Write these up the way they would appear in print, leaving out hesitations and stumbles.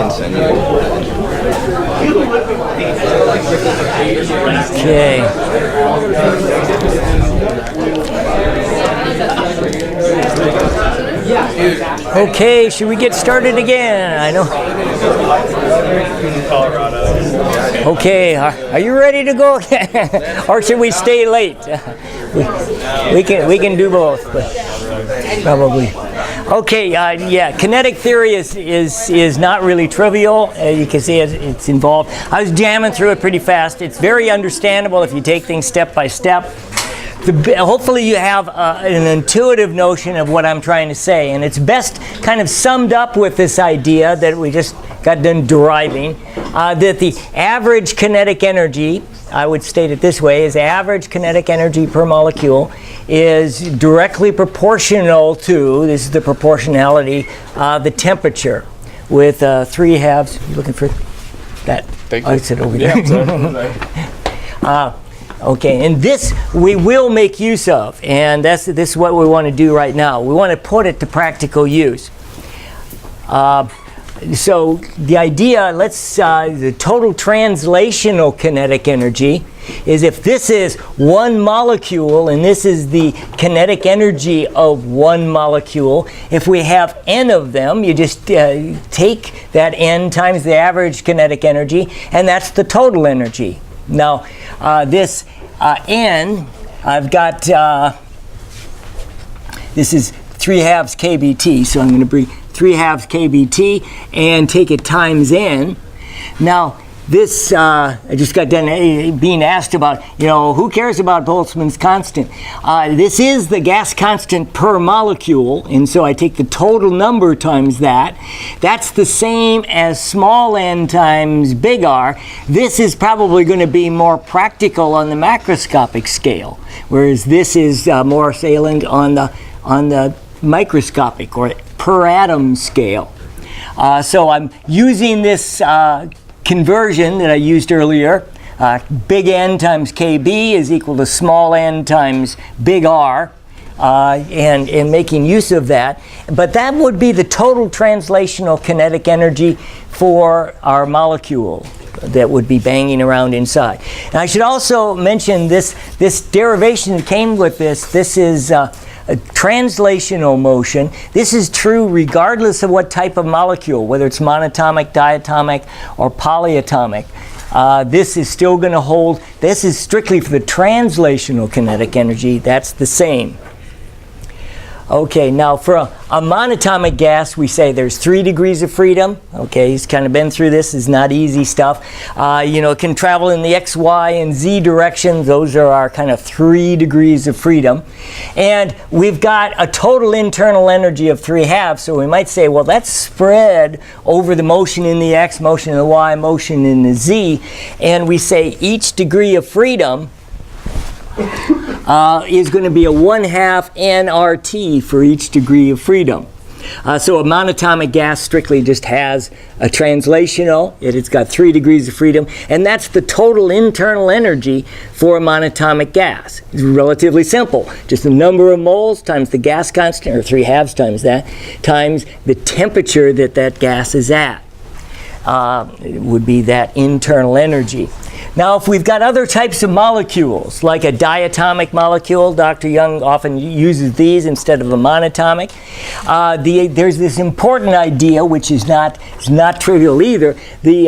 Okay. Okay, should we get started again? I know. Okay, are you ready to go? Or should we stay late? We can do both, but probably. Okay, yeah, kinetic theory is not really trivial. You can see it's involved. I was jamming through it pretty fast. It's very understandable if you take things step by step. Hopefully you have an intuitive notion of what I'm trying to say, and it's best kind of summed up with this idea that we just got done deriving, that the average kinetic energy, I would state it this way, is average kinetic energy per molecule is directly proportional to, this is the proportionality, the temperature with 3/2. You looking for that? Thank you. I said over there. Okay, and this we will make use of, and this is what we want to do right now. We want to put it to practical use. So the idea, the total translational kinetic energy is if this is one molecule and this is the kinetic energy of one molecule, if we have n of them, you just take that n times the average kinetic energy, and that's the total energy. Now, this n, I've got, this is 3/2 kBt, so I'm going to bring 3/2 kBt and take it times n. Now, this, I just got done being asked about, who cares about Boltzmann's constant? This is the gas constant per molecule, and so I take the total number times that. That's the same as small n times big R. This is probably going to be more practical on the macroscopic scale, whereas this is more salient on the microscopic or per atom scale. So I'm using this conversion that I used earlier. Big N times KB is equal to small n times big R, and making use of that. But that would be the total translational kinetic energy for our molecule that would be banging around inside. And I should also mention this derivation that came with this. This is a translational motion. This is true regardless of what type of molecule, whether it's monatomic, diatomic, or polyatomic. This is still going to hold. This is strictly for the translational kinetic energy. That's the same. Okay, now for a monatomic gas, we say there's 3 degrees of freedom. Okay, he's kind of been through this. It's not easy stuff. It can travel in the X, Y, and Z directions. Those are our kind of 3 degrees of freedom. And we've got a total internal energy of 3/2. So we might say, well, that's spread over the motion in the X, motion in the Y, motion in the Z. And we say each degree of freedom is going to be a 1/2 nRT for each degree of freedom. So a monatomic gas strictly just has a translational. It's got 3 degrees of freedom, and that's the total internal energy for a monatomic gas. It's relatively simple. Just the number of moles times the gas constant, or 3/2 times that, times the temperature that gas is at. It would be that internal energy. Now, if we've got other types of molecules, like a diatomic molecule, Dr. Young often uses these instead of a monatomic. There's this important idea, which is not trivial either, the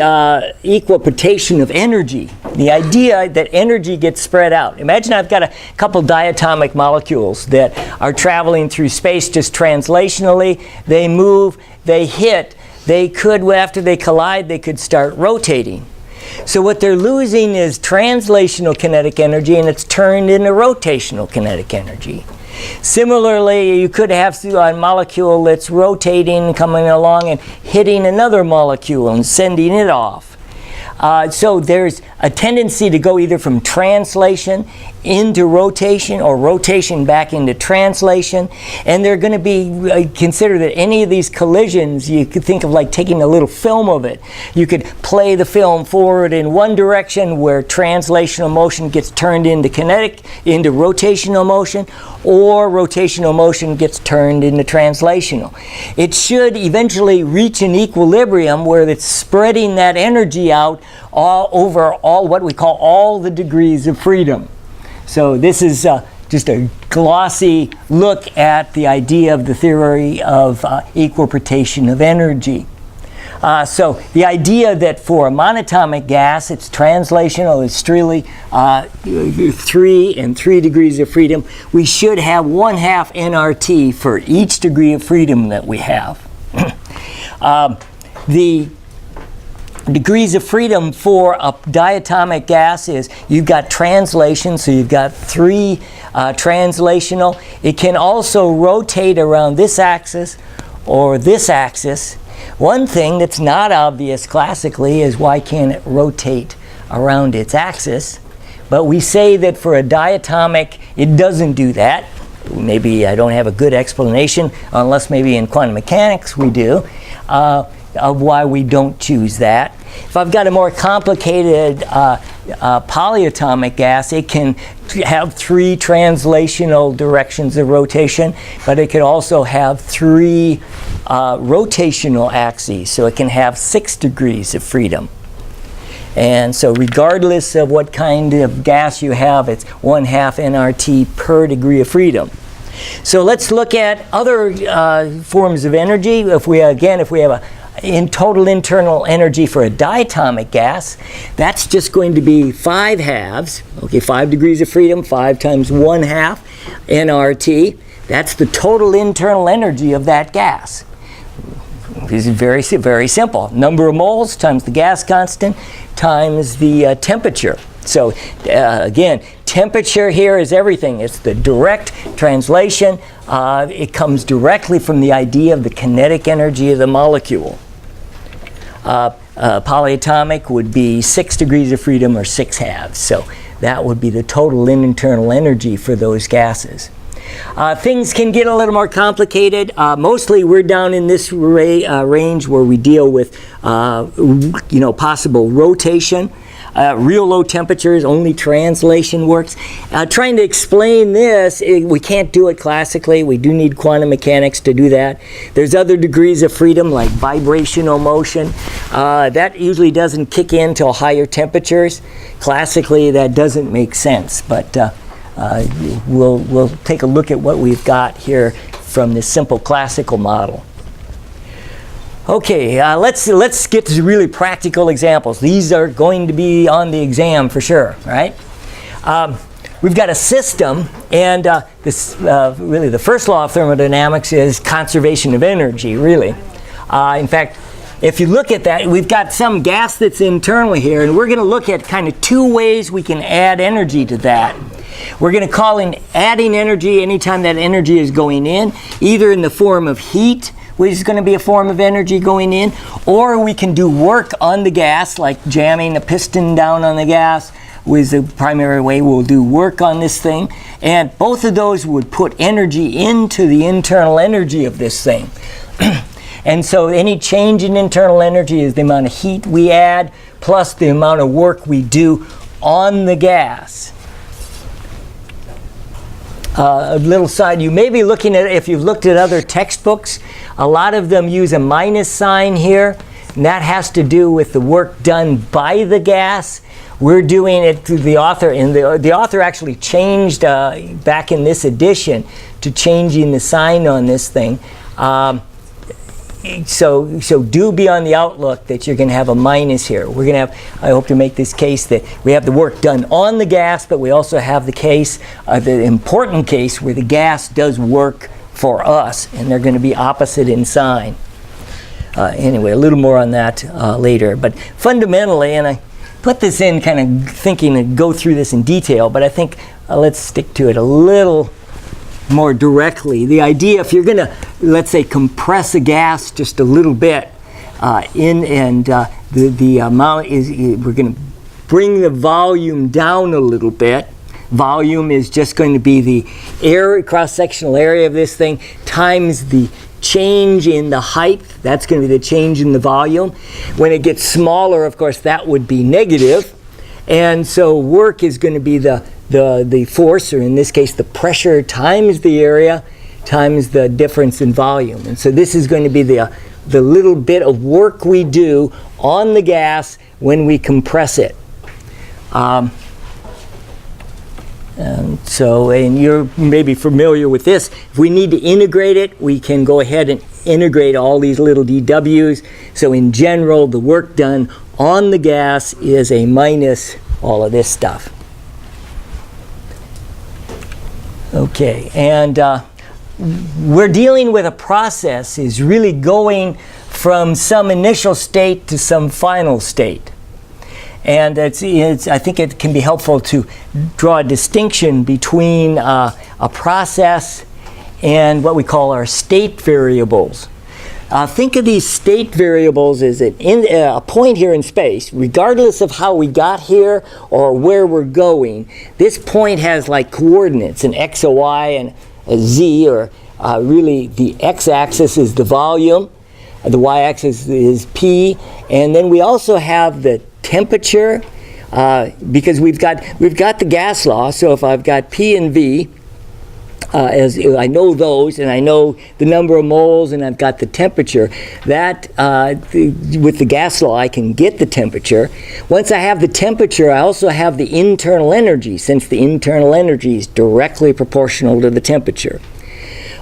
equipartition of energy. The idea that energy gets spread out. Imagine I've got a couple diatomic molecules that are traveling through space just translationally. They move, they hit, they could, after they collide, they could start rotating. So what they're losing is translational kinetic energy, and it's turned into rotational kinetic energy. Similarly, you could have a molecule that's rotating, coming along and hitting another molecule and sending it off. So there's a tendency to go either from translation into rotation or rotation back into translation, and they're going to be consider that any of these collisions, you could think of like taking a little film of it. You could play the film forward in one direction where translational motion gets turned into kinetic, into rotational motion, or rotational motion gets turned into translational. It should eventually reach an equilibrium where it's spreading that energy out all over all what we call all the degrees of freedom. So this is just a glossy look at the idea of the theory of equipartition of energy. So the idea that for a monatomic gas, it's translational, it's really 3 and 3 degrees of freedom. We should have 1/2 nRT for each degree of freedom that we have. The degrees of freedom for a diatomic gas is you've got translation, so you've got 3 translational. It can also rotate around this axis or this axis. One thing that's not obvious classically is why can't it rotate around its axis? But we say that for a diatomic, it doesn't do that. Maybe I don't have a good explanation, unless maybe in quantum mechanics we do, of why we don't choose that. If I've got a more complicated polyatomic gas, it can have 3 translational directions of rotation, but it could also have 3 rotational axes, so it can have 6 degrees of freedom. And so regardless of what kind of gas you have, it's 1/2 nRT per degree of freedom. So let's look at other forms of energy. If we have in total internal energy for a diatomic gas, that's just going to be 5 halves. Okay, 5 degrees of freedom, 5 times 1/2 nRT. That's the total internal energy of that gas. This is very, very simple. Number of moles times the gas constant times the temperature. So again, temperature here is everything. It's the direct translation. It comes directly from the idea of the kinetic energy of the molecule. Polyatomic would be 6 degrees of freedom or 6 halves. So that would be the total internal energy for those gases. Things can get a little more complicated. Mostly we're down in this range where we deal with possible rotation. Real low temperatures, only translation works. Trying to explain this, we can't do it classically. We do need quantum mechanics to do that. There's other degrees of freedom like vibrational motion. That usually doesn't kick in till higher temperatures. Classically, that doesn't make sense, but we'll take a look at what we've got here from this simple classical model. Okay, let's get to really practical examples. These are going to be on the exam for sure, right? We've got a system, and this really the first law of thermodynamics is conservation of energy, really. In fact, if you look at that, we've got some gas that's internal here, and we're going to look at kind of 2 ways we can add energy to that. We're going to call in adding energy anytime that energy is going in, either in the form of heat, which is going to be a form of energy going in, or we can do work on the gas, like jamming a piston down on the gas was the primary way we'll do work on this thing. And both of those would put energy into the internal energy of this thing. And so any change in internal energy is the amount of heat we add plus the amount of work we do on the gas. A little side, you may be looking at, if you've looked at other textbooks, a lot of them use a minus sign here, and that has to do with the work done by the gas. We're doing it through the author, and the author actually changed back in this edition to changing the sign on this thing. So do be on the outlook that you're going to have a minus here. We're going to have, I hope to make this case that we have the work done on the gas, but we also have the case, the important case where the gas does work for us, and they're going to be opposite in sign. Anyway, a little more on that later. But fundamentally, and I put this in kind of thinking to go through this in detail, but I think let's stick to it a little more directly. The idea, if you're going to, let's say, compress a gas just a little bit the amount is, we're going to bring the volume down a little bit. volume is just going to be the area, cross-sectional area of this thing times the change in the height. That's going to be the change in the volume. When it gets smaller, of course, that would be negative. And so work is going to be the force, or in this case, the pressure times the area times the difference in volume. And so this is going to be the little bit of work we do on the gas when we compress it. And you're maybe familiar with this. If we need to integrate it, we can go ahead and integrate all these little dW's. So in general, the work done on the gas is a minus all of this stuff. Okay, and we're dealing with a process is really going from some initial state to some final state. And I think it can be helpful to draw a distinction between a process and what we call our state variables. Think of these state variables as a point here in space. Regardless of how we got here or where we're going, this point has like coordinates, an x, a y, and a z, or really the x-axis is the volume, the y-axis is p, and then we also have the temperature, because we've got the gas law. So if I've got P and V, as I know those, and I know the number of moles, and I've got the temperature, that with the gas law I can get the temperature. Once I have the temperature, I also have the internal energy, since the internal energy is directly proportional to the temperature.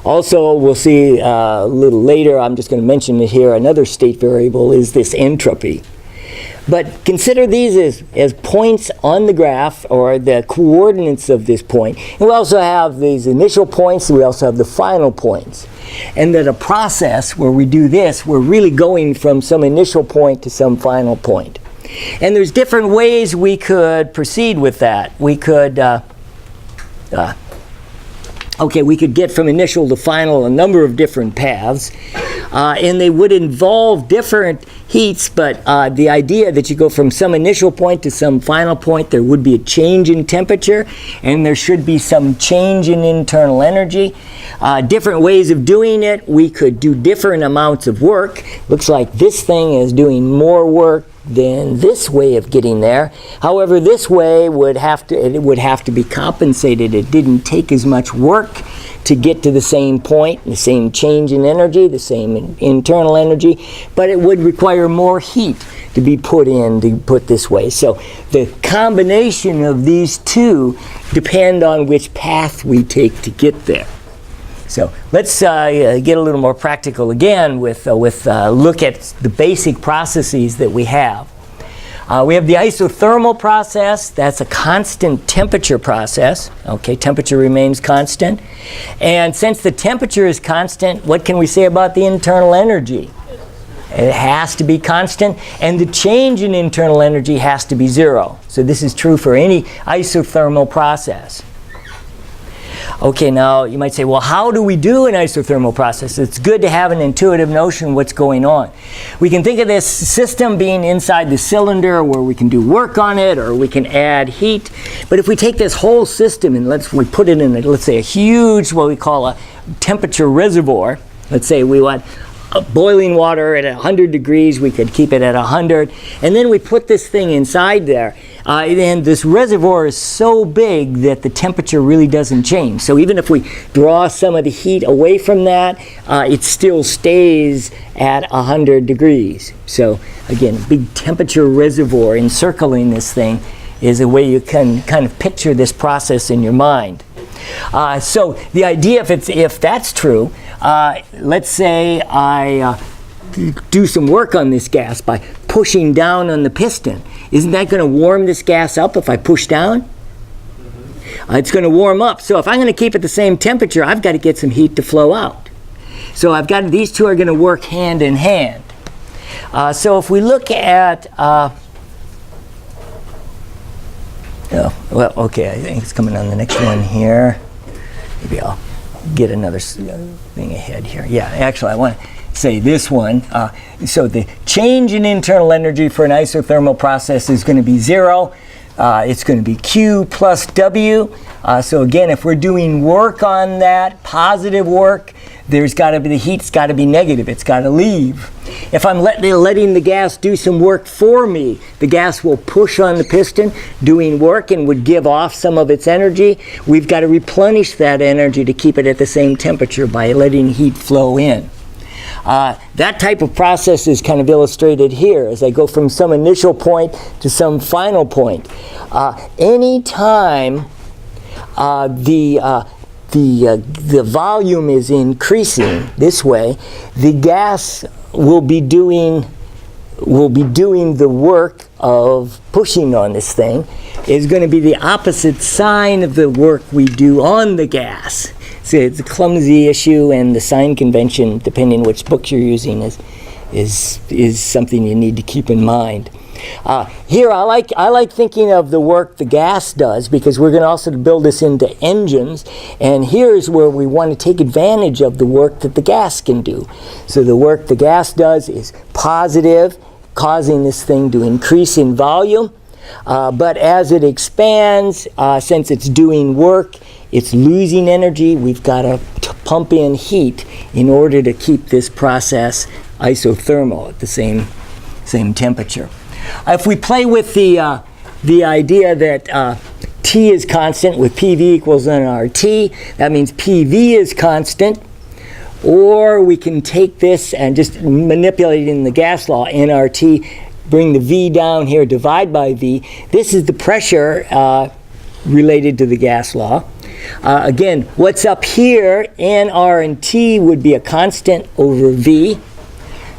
Also, we'll see a little later, I'm just going to mention it here, another state variable is this entropy. But consider these as points on the graph, or the coordinates of this point. And we also have these initial points, and we also have the final points. And that a process where we do this, we're really going from some initial point to some final point. And there's different ways we could proceed with that. We could we could get from initial to final a number of different paths, and they would involve different heats, but the idea that you go from some initial point to some final point, there would be a change in temperature, and there should be some change in internal energy. Different ways of doing it, we could do different amounts of work. Looks like this thing is doing more work than this way of getting there. However, this way would have to be compensated. It didn't take as much work to get to the same point, the same change in energy, the same internal energy, but it would require more heat to be put this way. So the combination of these two depend on which path we take to get there. So let's get a little more practical again with look at the basic processes that we have. We have the isothermal process. That's a constant temperature process. Okay, temperature remains constant. And since the temperature is constant, what can we say about the internal energy? It has to be constant, and the change in internal energy has to be zero. So this is true for any isothermal process. Okay, now you might say, well, how do we do an isothermal process? It's good to have an intuitive notion of what's going on. We can think of this system being inside the cylinder where we can do work on it, or we can add heat. But if we take this whole system and we put it in, let's say, a huge, what we call a temperature reservoir. Let's say we want boiling water at 100 degrees, we could keep it at 100, and then we put this thing inside there, and this reservoir is so big that the temperature really doesn't change. So even if we draw some of the heat away from that, it still stays at 100 degrees. So again, a big temperature reservoir encircling this thing is a way you can kind of picture this process in your mind. So the idea, if that's true, let's say I do some work on this gas by pushing down on the piston. Isn't that going to warm this gas up if I push down? It's going to warm up. So if I'm going to keep it the same temperature, I've got to get some heat to flow out. So these two are going to work hand in hand. So if we look at I think it's coming on the next one here. Maybe I'll get another thing ahead here. Yeah, actually I want to say this one. So the change in internal energy for an isothermal process is going to be zero. It's going to be Q plus W. So again, if we're doing work on that, positive work, there's got to be, the heat's got to be negative. It's got to leave. If I'm letting the gas do some work for me, the gas will push on the piston, doing work, and would give off some of its energy. We've got to replenish that energy to keep it at the same temperature by letting heat flow in. That type of process is kind of illustrated here as I go from some initial point to some final point. Anytime the volume is increasing this way, the gas will be doing the work of pushing on this thing. Is going to be the opposite sign of the work we do on the gas. So it's a clumsy issue, and the sign convention, depending which book you're using, is something you need to keep in mind. Here, I like thinking of the work the gas does, because we're going to also build this into engines, and here's where we want to take advantage of the work that the gas can do. So the work the gas does is positive, causing this thing to increase in volume, but as it expands, since it's doing work, it's losing energy. We've got to pump in heat in order to keep this process isothermal at the same temperature. If we play with the idea that T is constant with PV equals nRT, that means PV is constant, or we can take this and just manipulate in the gas law, nRT, bring the V down here, divide by V. This is the pressure related to the gas law. Again, what's up here, N, R, and T would be a constant over V.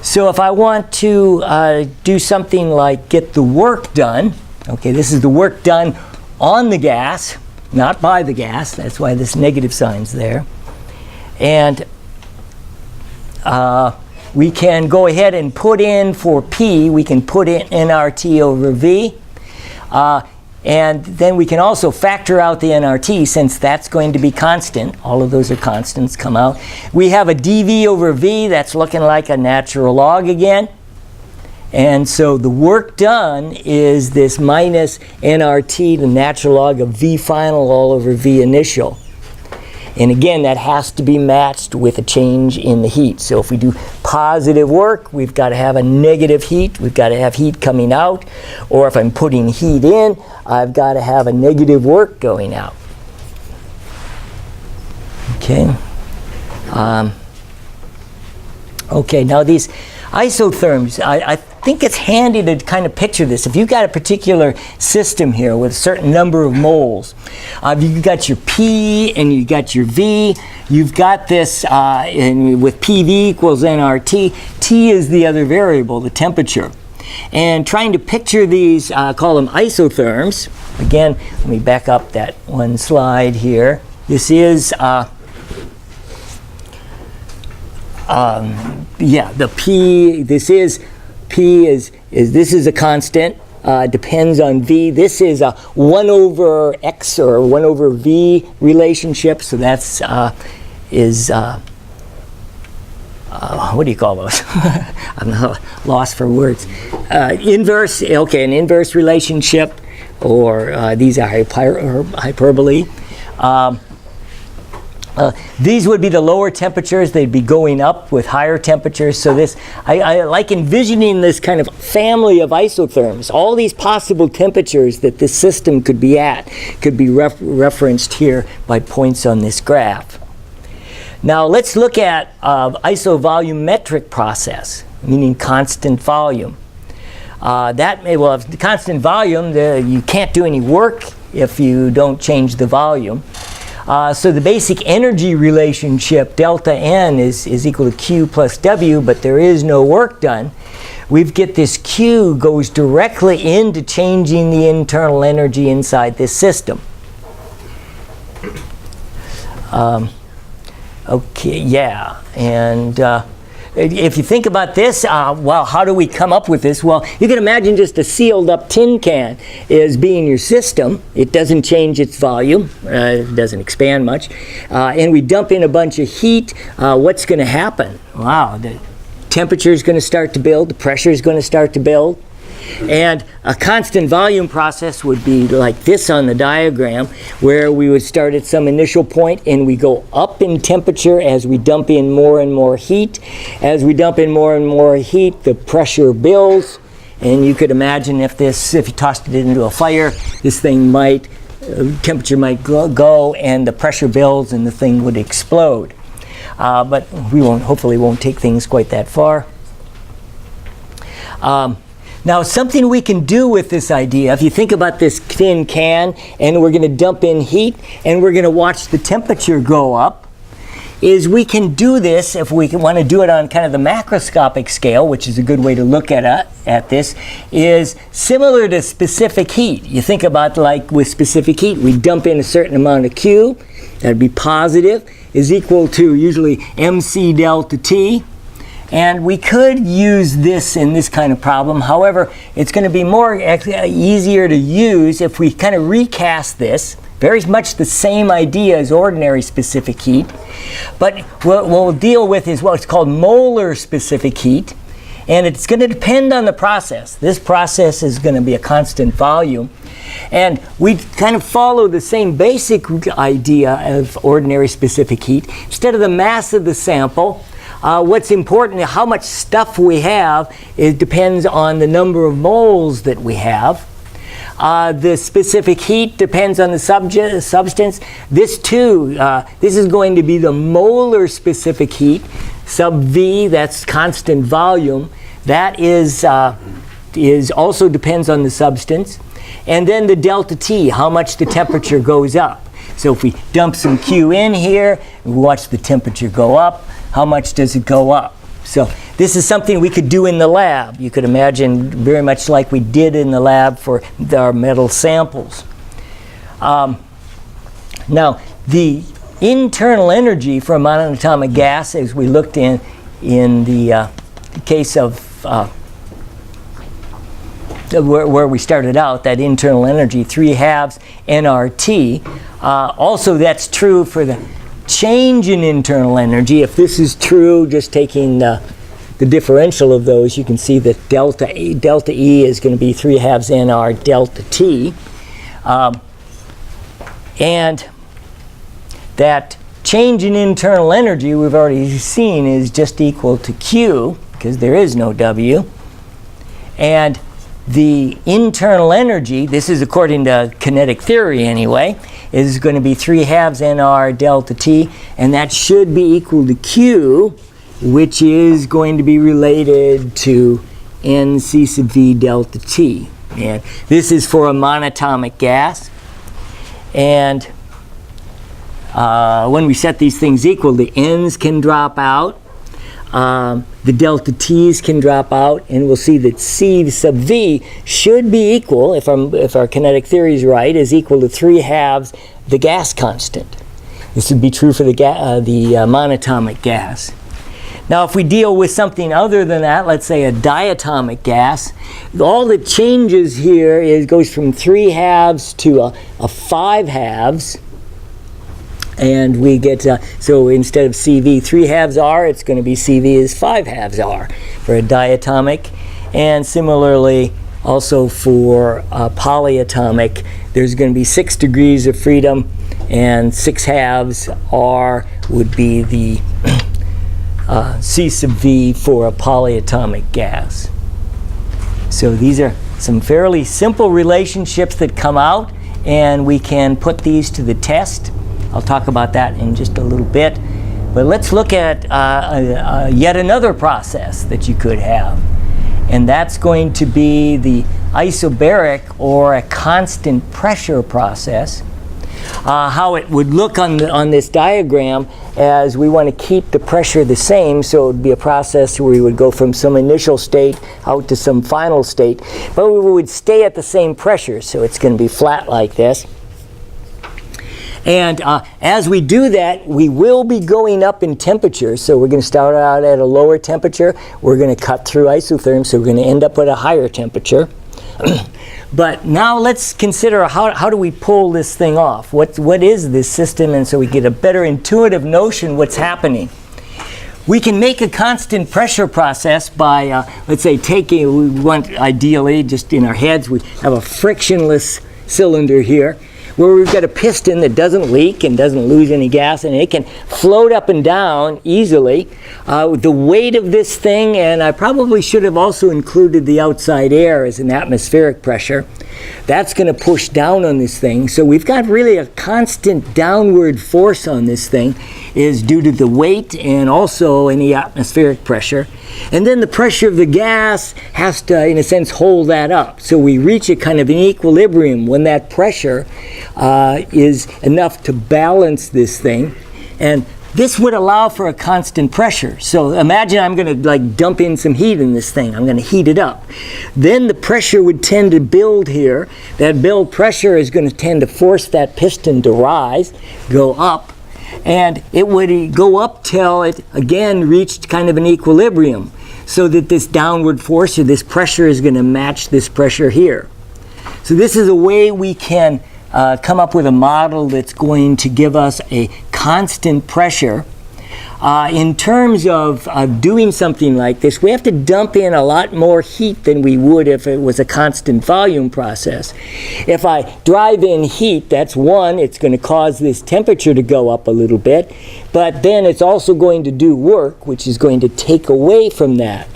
So if I want to do something like get the work done, okay, this is the work done on the gas, not by the gas. That's why this negative sign's there. And we can go ahead and put in for P, we can put in nRT over V. And then we can also factor out the nRT, since that's going to be constant. All of those are constants, come out. We have a dV over V that's looking like a natural log again. And so the work done is this minus nRT, the natural log of V final all over V initial. And again, that has to be matched with a change in the heat. So if we do positive work, we've got to have a negative heat. We've got to have heat coming out. Or if I'm putting heat in, I've got to have a negative work going out. Okay. Okay, now these isotherms, I think it's handy to kind of picture this. If you've got a particular system here with a certain number of moles, you've got your P and you've got your V, you've got this, and with PV equals nRT, T is the other variable, the temperature. And trying to picture these, call them isotherms. Again, let me back up that one slide here. This is, the P, this is a constant, depends on V. This is a 1 over X or 1 over V relationship, so that's, what do you call those? I'm lost for words. Inverse, okay, an inverse relationship, or these are hyperbole. These would be the lower temperatures. They'd be going up with higher temperatures. So this, I like envisioning this kind of family of isotherms. All these possible temperatures that this system could be at could be referenced here by points on this graph. Now let's look at isovolumetric process, meaning constant volume. If the constant volume, you can't do any work if you don't change the volume. So the basic energy relationship, delta N, is equal to Q plus W, but there is no work done. We get this Q goes directly into changing the internal energy inside this system. Okay, yeah, and if you think about this, well, how do we come up with this? Well, you can imagine just a sealed up tin can as being your system. It doesn't change its volume, it doesn't expand much, and we dump in a bunch of heat. What's going to happen? Wow, the temperature is going to start to build, the pressure is going to start to build. And a constant volume process would be like this on the diagram, where we would start at some initial point and we go up in temperature as we dump in more and more heat. As we dump in more and more heat, the pressure builds. And you could imagine if you tossed it into a fire, this thing temperature might go and the pressure builds and the thing would explode. But we hopefully won't take things quite that far. Now, something we can do with this idea, if you think about this thin can and we're going to dump in heat and we're going to watch the temperature go up, is we can do this if we want to do it on kind of the macroscopic scale, which is a good way to look at this, is similar to specific heat. You think about, like with specific heat, we dump in a certain amount of Q, that would be positive, is equal to usually MC delta T. And we could use this in this kind of problem. However, it's going to be easier to use if we kind of recast this. Very much the same idea as ordinary specific heat. But what we'll deal with is what's called molar specific heat. And it's going to depend on the process. This process is going to be a constant volume. And we kind of follow the same basic idea of ordinary specific heat. Instead of the mass of the sample, what's important, how much stuff we have, it depends on the number of moles that we have. The specific heat depends on the substance. This too, this is going to be the molar specific heat, sub V, that's constant volume. That is also depends on the substance. And then the delta T, how much the temperature goes up. So if we dump some Q in here, and we watch the temperature go up, how much does it go up? So this is something we could do in the lab. You could imagine very much like we did in the lab for our metal samples. Now, the internal energy for a monatomic gas, as we looked in the case of where we started out, that internal energy, 3/2 nRT. Also, that's true for the change in internal energy. If this is true, just taking the differential of those, you can see that delta E is going to be 3/2 nR delta T. And that change in internal energy we've already seen is just equal to Q, because there is no W. And the internal energy, this is according to kinetic theory anyway, is going to be 3/2 nR delta T, and that should be equal to Q, which is going to be related to NC sub V delta T. And this is for a monatomic gas. And when we set these things equal, the N's can drop out. The delta T's can drop out, and we'll see that C sub V should be equal, if our kinetic theory is right, is equal to 3/2 the gas constant. This would be true for the monatomic gas. Now, if we deal with something other than that, let's say a diatomic gas, all that changes here goes from 3/2 to a 5/2. And we get, so instead of CV 3/2 R, it's going to be CV is 5/2 R for a diatomic. And similarly, also for a polyatomic, there's going to be 6 degrees of freedom, and 6/2 R would be the C sub V for a polyatomic gas. So these are some fairly simple relationships that come out, and we can put these to the test. I'll talk about that in just a little bit. But let's look at yet another process that you could have. And that's going to be the isobaric, or a constant pressure process. How it would look on this diagram, as we want to keep the pressure the same, so it would be a process where we would go from some initial state out to some final state. But we would stay at the same pressure, so it's going to be flat like this. And as we do that, we will be going up in temperature. So we're going to start out at a lower temperature. We're going to cut through isotherm, so we're going to end up at a higher temperature. But now let's consider how do we pull this thing off? What is this system? And so we get a better intuitive notion what's happening. We can make a constant pressure process by, let's say, we want ideally, just in our heads, we have a frictionless cylinder here, where we've got a piston that doesn't leak and doesn't lose any gas, and it can float up and down easily. The weight of this thing, and I probably should have also included the outside air as an atmospheric pressure, that's going to push down on this thing. So we've got really a constant downward force on this thing, is due to the weight and also any atmospheric pressure. And then the pressure of the gas has to, in a sense, hold that up. So we reach a kind of an equilibrium when that pressure is enough to balance this thing. And this would allow for a constant pressure. So imagine I'm going to dump in some heat in this thing. I'm going to heat it up. Then the pressure would tend to build here. That build pressure is going to tend to force that piston to rise, go up. And it would go up till it again reached kind of an equilibrium, so that this downward force or this pressure is going to match this pressure here. So this is a way we can come up with a model that's going to give us a constant pressure. In terms of doing something like this, we have to dump in a lot more heat than we would if it was a constant volume process. If I drive in heat, that's one, it's going to cause this temperature to go up a little bit, but then it's also going to do work, which is going to take away from that.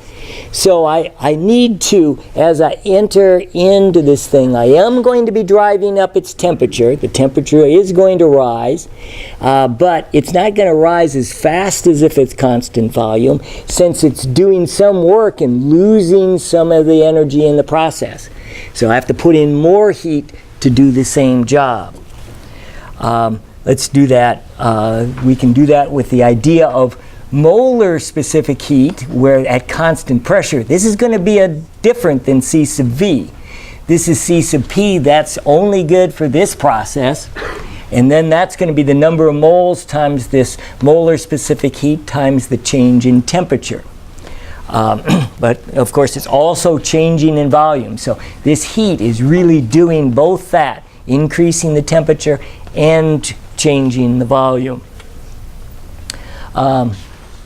So I need to, as I enter into this thing, I am going to be driving up its temperature. The temperature is going to rise, but it's not going to rise as fast as if it's constant volume, since it's doing some work and losing some of the energy in the process. So I have to put in more heat to do the same job. Let's do that. We can do that with the idea of molar specific heat, where at constant pressure, this is going to be different than C sub V. This is C sub P, that's only good for this process. And then that's going to be the number of moles times this molar specific heat times the change in temperature. But of course it's also changing in volume. So this heat is really doing both that, increasing the temperature and changing the volume.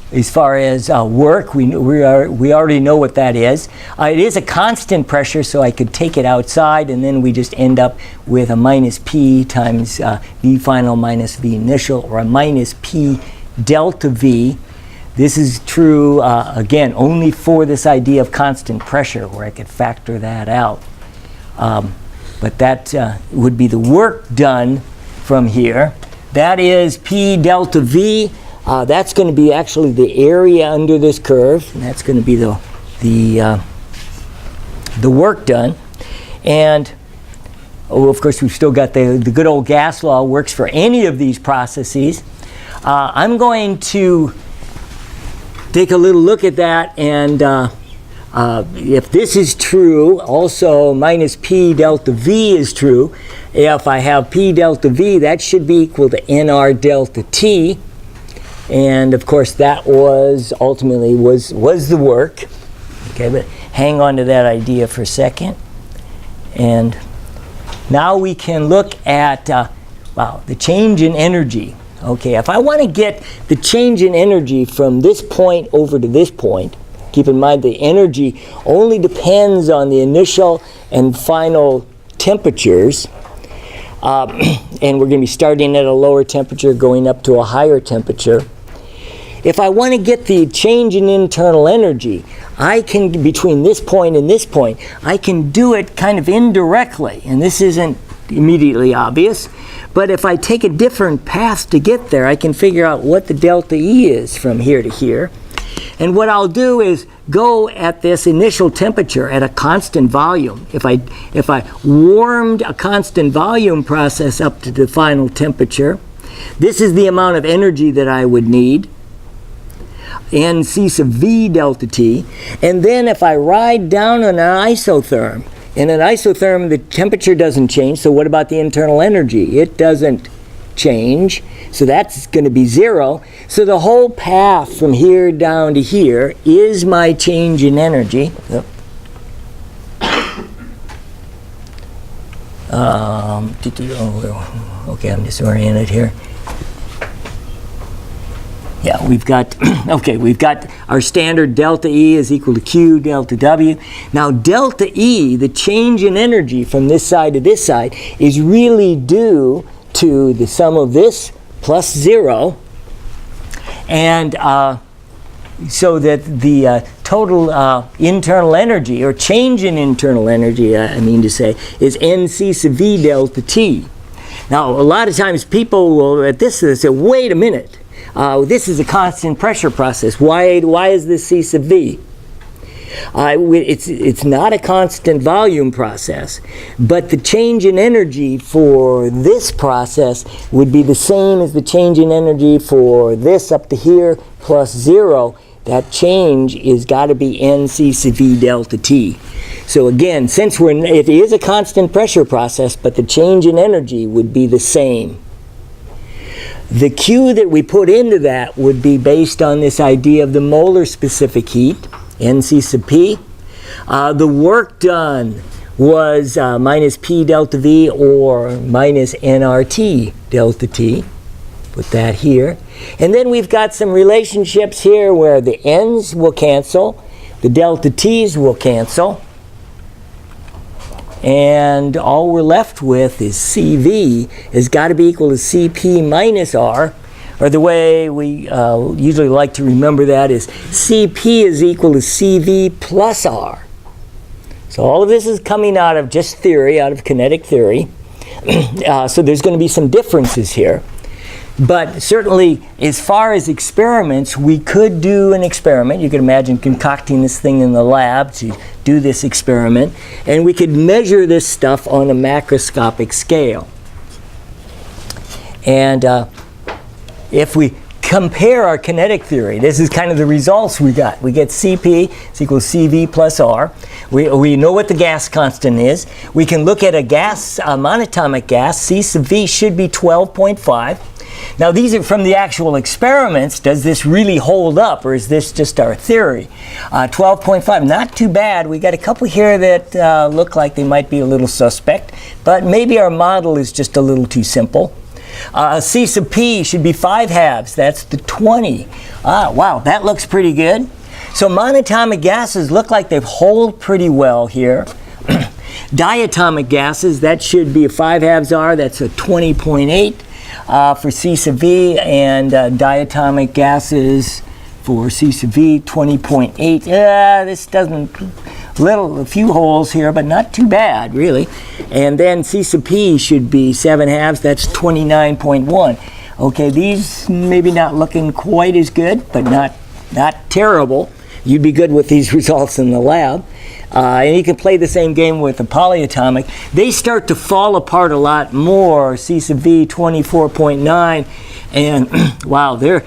As far as work, we already know what that is. It is a constant pressure, so I could take it outside, and then we just end up with a minus P times V final minus V initial, or a minus P delta V. This is true, again, only for this idea of constant pressure, where I could factor that out. But that would be the work done from here. That is P delta V. That's going to be actually the area under this curve, and that's going to be the work done. And of course, we've still got the good old gas law works for any of these processes. I'm going to take a little look at that, and if this is true, also minus P delta V is true. If I have P delta V, that should be equal to NR delta T. And of course that was ultimately was the work. Okay, but hang on to that idea for a second. And now we can look at the change in energy. Okay, if I want to get the change in energy from this point over to this point, keep in mind the energy only depends on the initial and final temperatures. And we're going to be starting at a lower temperature, going up to a higher temperature. If I want to get the change in internal energy, I can, between this point and this point, I can do it kind of indirectly. And this isn't immediately obvious. But if I take a different path to get there, I can figure out what the delta E is from here to here. And what I'll do is go at this initial temperature at a constant volume. If I warmed a constant volume process up to the final temperature, this is the amount of energy that I would need, and C sub V delta T. And then if I ride down on an isotherm, in an isotherm the temperature doesn't change, so what about the internal energy? It doesn't change, so that's going to be zero. So the whole path from here down to here is my change in energy. Okay, I'm disoriented here. Yeah, we've got, okay, we've got our standard delta E is equal to Q delta W. Now delta E, the change in energy from this side to this side, is really due to the sum of this plus 0. And so that the total internal energy, or change in internal energy, I mean to say, is NC sub V delta T. Now, a lot of times people will, at this, say, wait a minute. This is a constant pressure process. Why is this C sub V? It's not a constant volume process, but the change in energy for this process would be the same as the change in energy for this up to here plus 0. That change is got to be NC sub V delta T. So again, since it is a constant pressure process, but the change in energy would be the same. The Q that we put into that would be based on this idea of the molar specific heat, NC sub P. The work done was minus P delta V or minus nRT delta T. Put that here. And then we've got some relationships here where the N's will cancel, the delta T's will cancel, and all we're left with is CV has got to be equal to CP minus R, or the way we usually like to remember that is CP is equal to CV plus R. So all of this is coming out of just theory, out of kinetic theory. So there's going to be some differences here. But certainly, as far as experiments, we could do an experiment. You could imagine concocting this thing in the lab to do this experiment. And we could measure this stuff on a macroscopic scale. And if we compare our kinetic theory, this is kind of the results we got. We get CP is equal to CV plus R. We know what the gas constant is. We can look at a gas, a monatomic gas. C sub V should be 12.5. Now these are from the actual experiments. Does this really hold up, or is this just our theory? 12.5, not too bad. We got a couple here that look like they might be a little suspect, but maybe our model is just a little too simple. C sub P should be 5/2. That's the 20. Wow, that looks pretty good. So monatomic gases look like they hold pretty well here. Diatomic gases, that should be a 5/2 R. That's a 20.8. For C sub V, and diatomic gases for C sub V, 20.8. This doesn't, a few holes here, but not too bad, really. And then C sub P should be 7/2. That's 29.1. Okay, these maybe not looking quite as good, but not terrible. You'd be good with these results in the lab. And you can play the same game with the polyatomic. They start to fall apart a lot more. C sub V 24.9, and wow, they're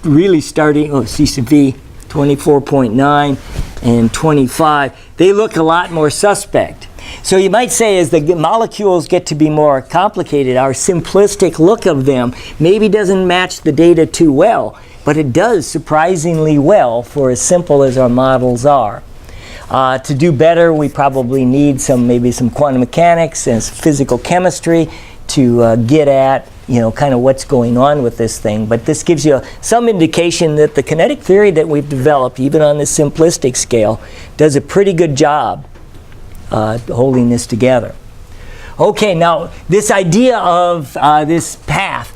really starting. Oh, C sub V 24.9 and 25. They look a lot more suspect. So you might say, as the molecules get to be more complicated, our simplistic look of them maybe doesn't match the data too well, but it does surprisingly well for as simple as our models are. To do better, we probably need maybe some quantum mechanics and physical chemistry to get at, kind of what's going on with this thing. But this gives you some indication that the kinetic theory that we've developed, even on this simplistic scale, does a pretty good job holding this together. Okay, now this idea of this path,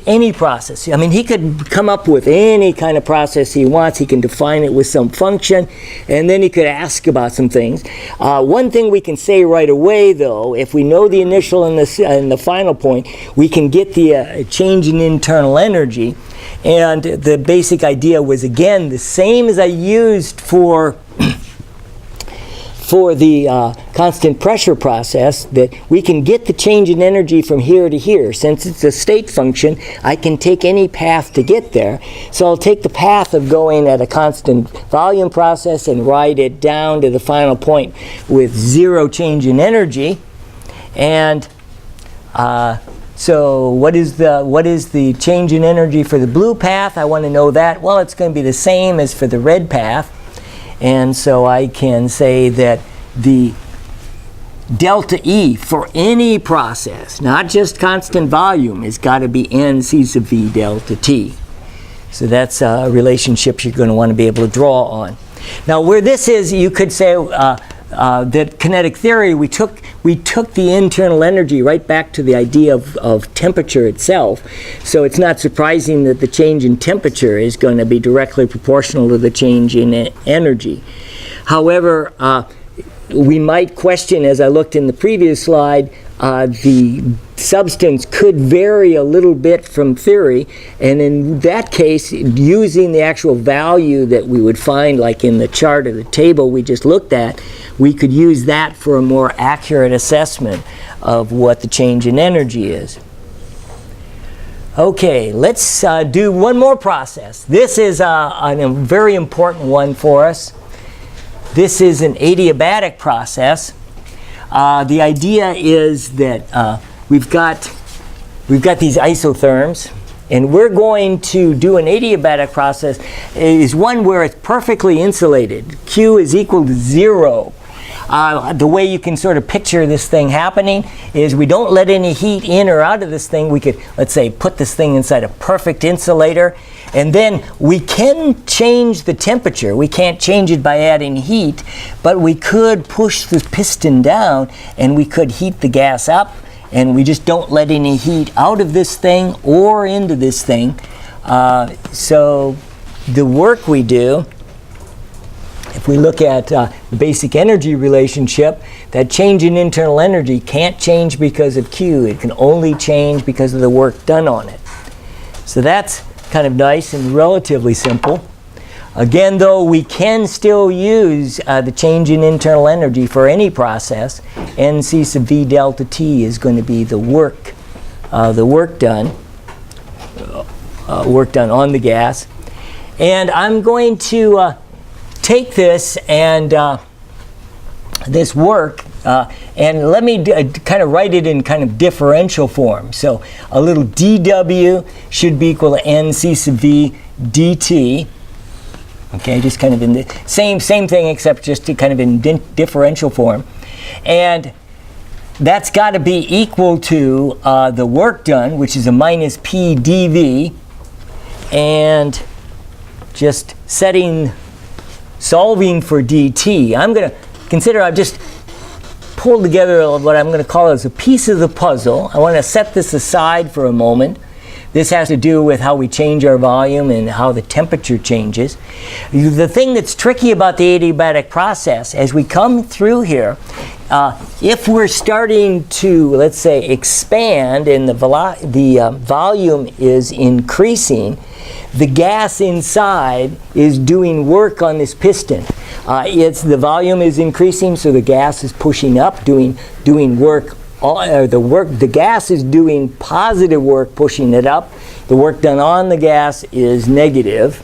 any process. I mean, he could come up with any kind of process he wants. He can define it with some function, and then he could ask about some things. One thing we can say right away, though, if we know the initial and the final point, we can get the change in internal energy. And the basic idea was, again, the same as I used for the constant pressure process, that we can get the change in energy from here to here. Since it's a state function, I can take any path to get there. So I'll take the path of going at a constant volume process and write it down to the final point with 0 change in energy. And so what is the change in energy for the blue path? I want to know that. Well, it's going to be the same as for the red path. And so I can say that the delta E for any process, not just constant volume, has got to be NC sub V delta T. So that's relationships you're going to want to be able to draw on. Now where this is, you could say that kinetic theory, we took the internal energy right back to the idea of temperature itself. So it's not surprising that the change in temperature is going to be directly proportional to the change in energy. However, we might question, as I looked in the previous slide, the substance could vary a little bit from theory, and in that case, using the actual value that we would find, like in the chart or the table we just looked at, we could use that for a more accurate assessment of what the change in energy is. Okay, let's do one more process. This is a very important one for us. This is an adiabatic process. The idea is that we've got these isotherms, and we're going to do an adiabatic process. It is one where it's perfectly insulated. Q is equal to 0. The way you can sort of picture this thing happening is we don't let any heat in or out of this thing. We could, let's say, put this thing inside a perfect insulator, and then we can change the temperature. We can't change it by adding heat, but we could push the piston down and we could heat the gas up, and we just don't let any heat out of this thing or into this thing. So the work we do, if we look at the basic energy relationship, that change in internal energy can't change because of Q. It can only change because of the work done on it. So that's kind of nice and relatively simple. Again, though, we can still use the change in internal energy for any process. NC sub V delta T is going to be the work done on the gas. And I'm going to take this and this work and let me kind of write it in kind of differential form. So a little dW should be equal to NC sub V dt. Okay, just kind of in the same thing, except just kind of in differential form. And that's got to be equal to the work done, which is a minus P dV. And just solving for dt, I'm going to consider I've just pulled together what I'm going to call as a piece of the puzzle. I want to set this aside for a moment. This has to do with how we change our volume and how the temperature changes. The thing that's tricky about the adiabatic process, as we come through here, if we're starting to, let's say, expand and the volume is increasing, the gas inside is doing work on this piston. The volume is increasing, so the gas is pushing up, doing work. The gas is doing positive work, pushing it up. The work done on the gas is negative.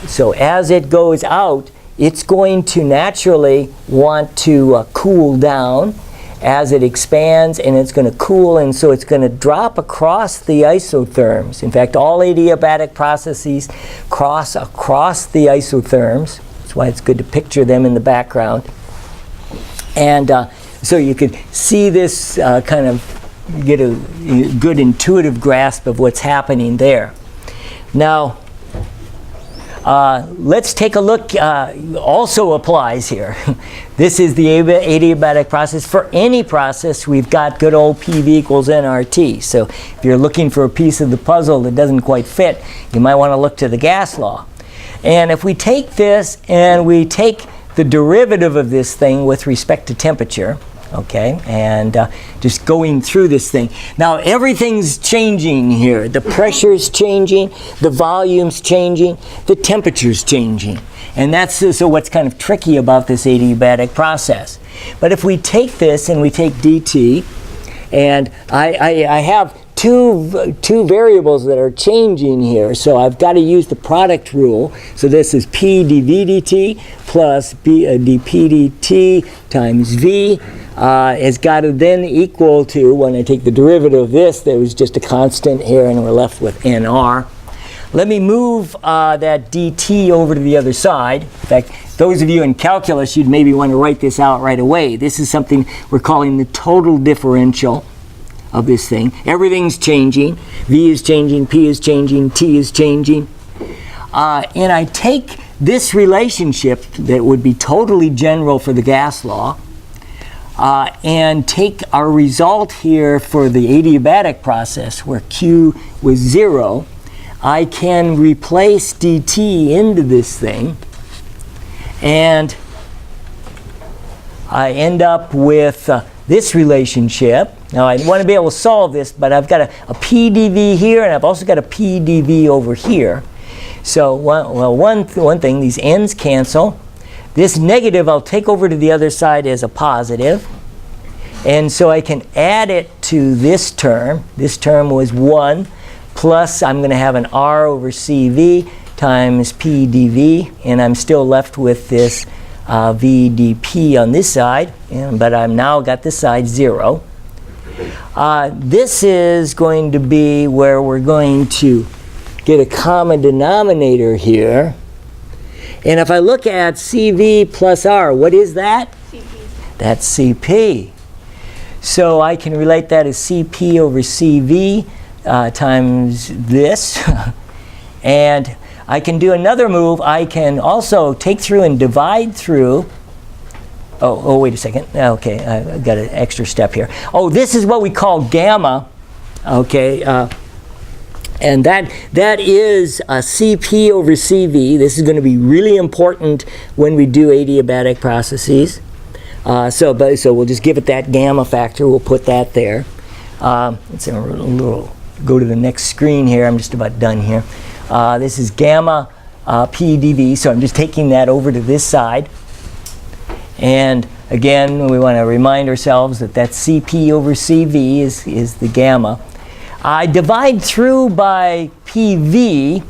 So as it goes out, it's going to naturally want to cool down as it expands, and it's going to cool, and so it's going to drop across the isotherms. In fact, all adiabatic processes cross across the isotherms. That's why it's good to picture them in the background. And so you could see this kind of get a good intuitive grasp of what's happening there. Now, let's take a look, also applies here. This is the adiabatic process. For any process, we've got good old PV equals nRT. So if you're looking for a piece of the puzzle that doesn't quite fit, you might want to look to the gas law. And if we take this and we take the derivative of this thing with respect to temperature, okay, and just going through this thing. Now everything's changing here. The pressure's changing, the volume's changing, the temperature's changing. And that's so what's kind of tricky about this adiabatic process. But if we take this and we take dt, and I have two variables that are changing here, so I've got to use the product rule. So this is P dV dt plus dP dt times V has got to then equal to, when I take the derivative of this, there was just a constant here and we're left with nR. Let me move that dt over to the other side. In fact, those of you in calculus, you'd maybe want to write this out right away. This is something we're calling the total differential of this thing. Everything's changing. V is changing, P is changing, T is changing. and I take this relationship that would be totally general for the gas law, and take our result here for the adiabatic process where Q was 0, I can replace dt into this thing, and I end up with this relationship. Now I want to be able to solve this, but I've got a PdV here, and I've also got a PdV over here. So one thing, these ends cancel. This negative I'll take over to the other side as a positive. And so I can add it to this term. This term was 1 plus I'm going to have an R over CV times P dV. And I'm still left with this V dP on this side. But I've now got this side 0. This is going to be where we're going to get a common denominator here. And if I look at CV plus R, what is that? CP. That's CP. So I can relate that as CP over CV times this. And I can do another move. I can also take through and divide through. Oh, wait a second. Okay, I've got an extra step here. Oh, this is what we call gamma. Okay, and that is CP over CV. This is going to be really important when we do adiabatic processes. So we'll just give it that gamma factor. We'll put that there. Let's go to the next screen here. I'm just about done here. This is gamma P dV. So I'm just taking that over to this side. And again, we want to remind ourselves that CP over CV is the gamma. I divide through by PV.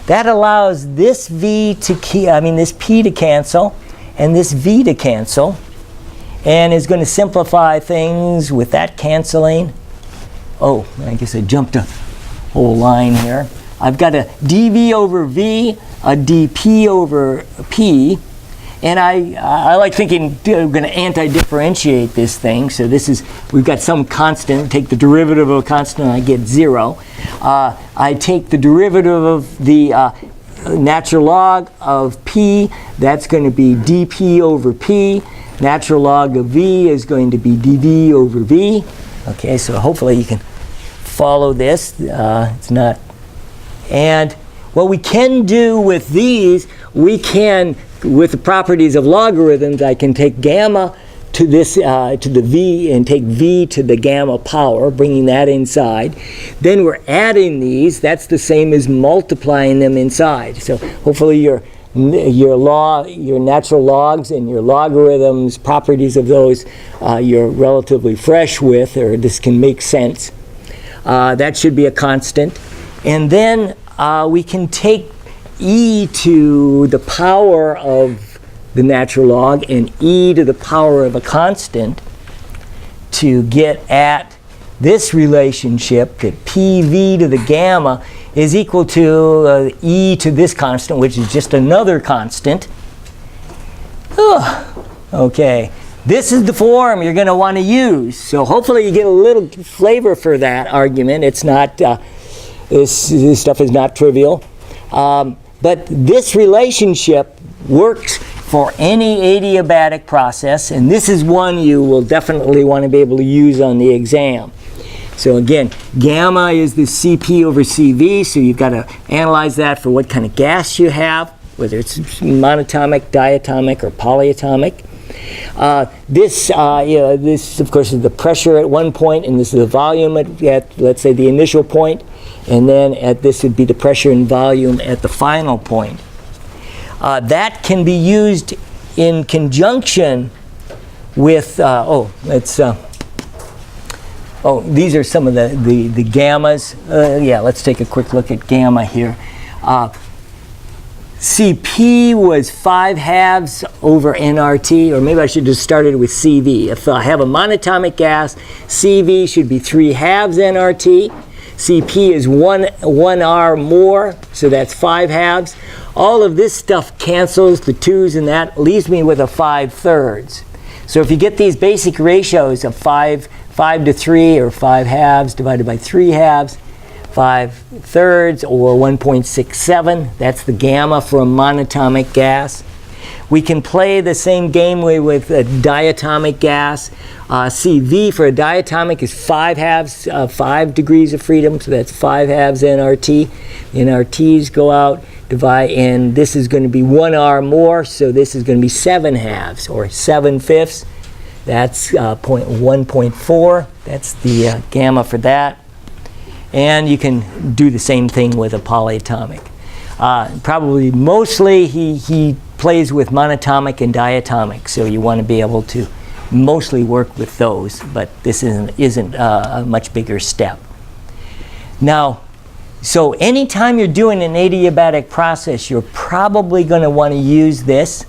That allows this V to this P to cancel and this V to cancel, and is going to simplify things with that canceling. Oh, I guess I jumped a whole line here. I've got a dV over V, a dP over P, and I like thinking I'm going to anti-differentiate this thing. So we've got some constant. Take the derivative of a constant, and I get 0. I take the derivative of the natural log of P. That's going to be dP over P. Natural log of V is going to be dV over V. Okay, so hopefully you can follow this. It's not. And what we can do with these, we can, with the properties of logarithms, I can take gamma to this to the V and take V to the gamma power, bringing that inside. Then we're adding these. That's the same as multiplying them inside. So hopefully your natural logs and your logarithms, properties of those, you're relatively fresh with, or this can make sense. That should be a constant. And then we can take e to the power of the natural log and e to the power of a constant to get at this relationship that PV to the gamma is equal to e to this constant, which is just another constant. Okay, this is the form you're going to want to use. So hopefully you get a little flavor for that argument. It's not, this stuff is not trivial. But this relationship works for any adiabatic process, and this is one you will definitely want to be able to use on the exam. So again, gamma is the CP over CV, so you've got to analyze that for what kind of gas you have, whether it's monatomic, diatomic, or polyatomic. This, of course, is the pressure at one point, and this is the volume at let's say, the initial point. And then this would be the pressure and volume at the final point. That can be used in conjunction with, these are some of the gammas. Let's take a quick look at gamma here. CP was 5/2 over nRT, or maybe I should just started with CV. If I have a monatomic gas, CV should be 3/2 nRT. CP is 1 R more, so that's 5/2. All of this stuff cancels, the 2's and that leaves me with a 5/3. So if you get these basic ratios of 5 to 3 or 5/2 divided by 3/2, 5/3 or 1.67. That's the gamma for a monatomic gas. We can play the same game with a diatomic gas. CV for a diatomic is 5 halves, 5 degrees of freedom, so that's 5 halves NRT. NRTs go out, divide, and this is going to be 1 R more, so this is going to be 7 halves, or 7/5. That's 1.4. That's the gamma for that. And you can do the same thing with a polyatomic. Probably mostly he plays with monatomic and diatomic, so you want to be able to mostly work with those, but this isn't a much bigger step. Now, so anytime you're doing an adiabatic process, you're probably going to want to use this.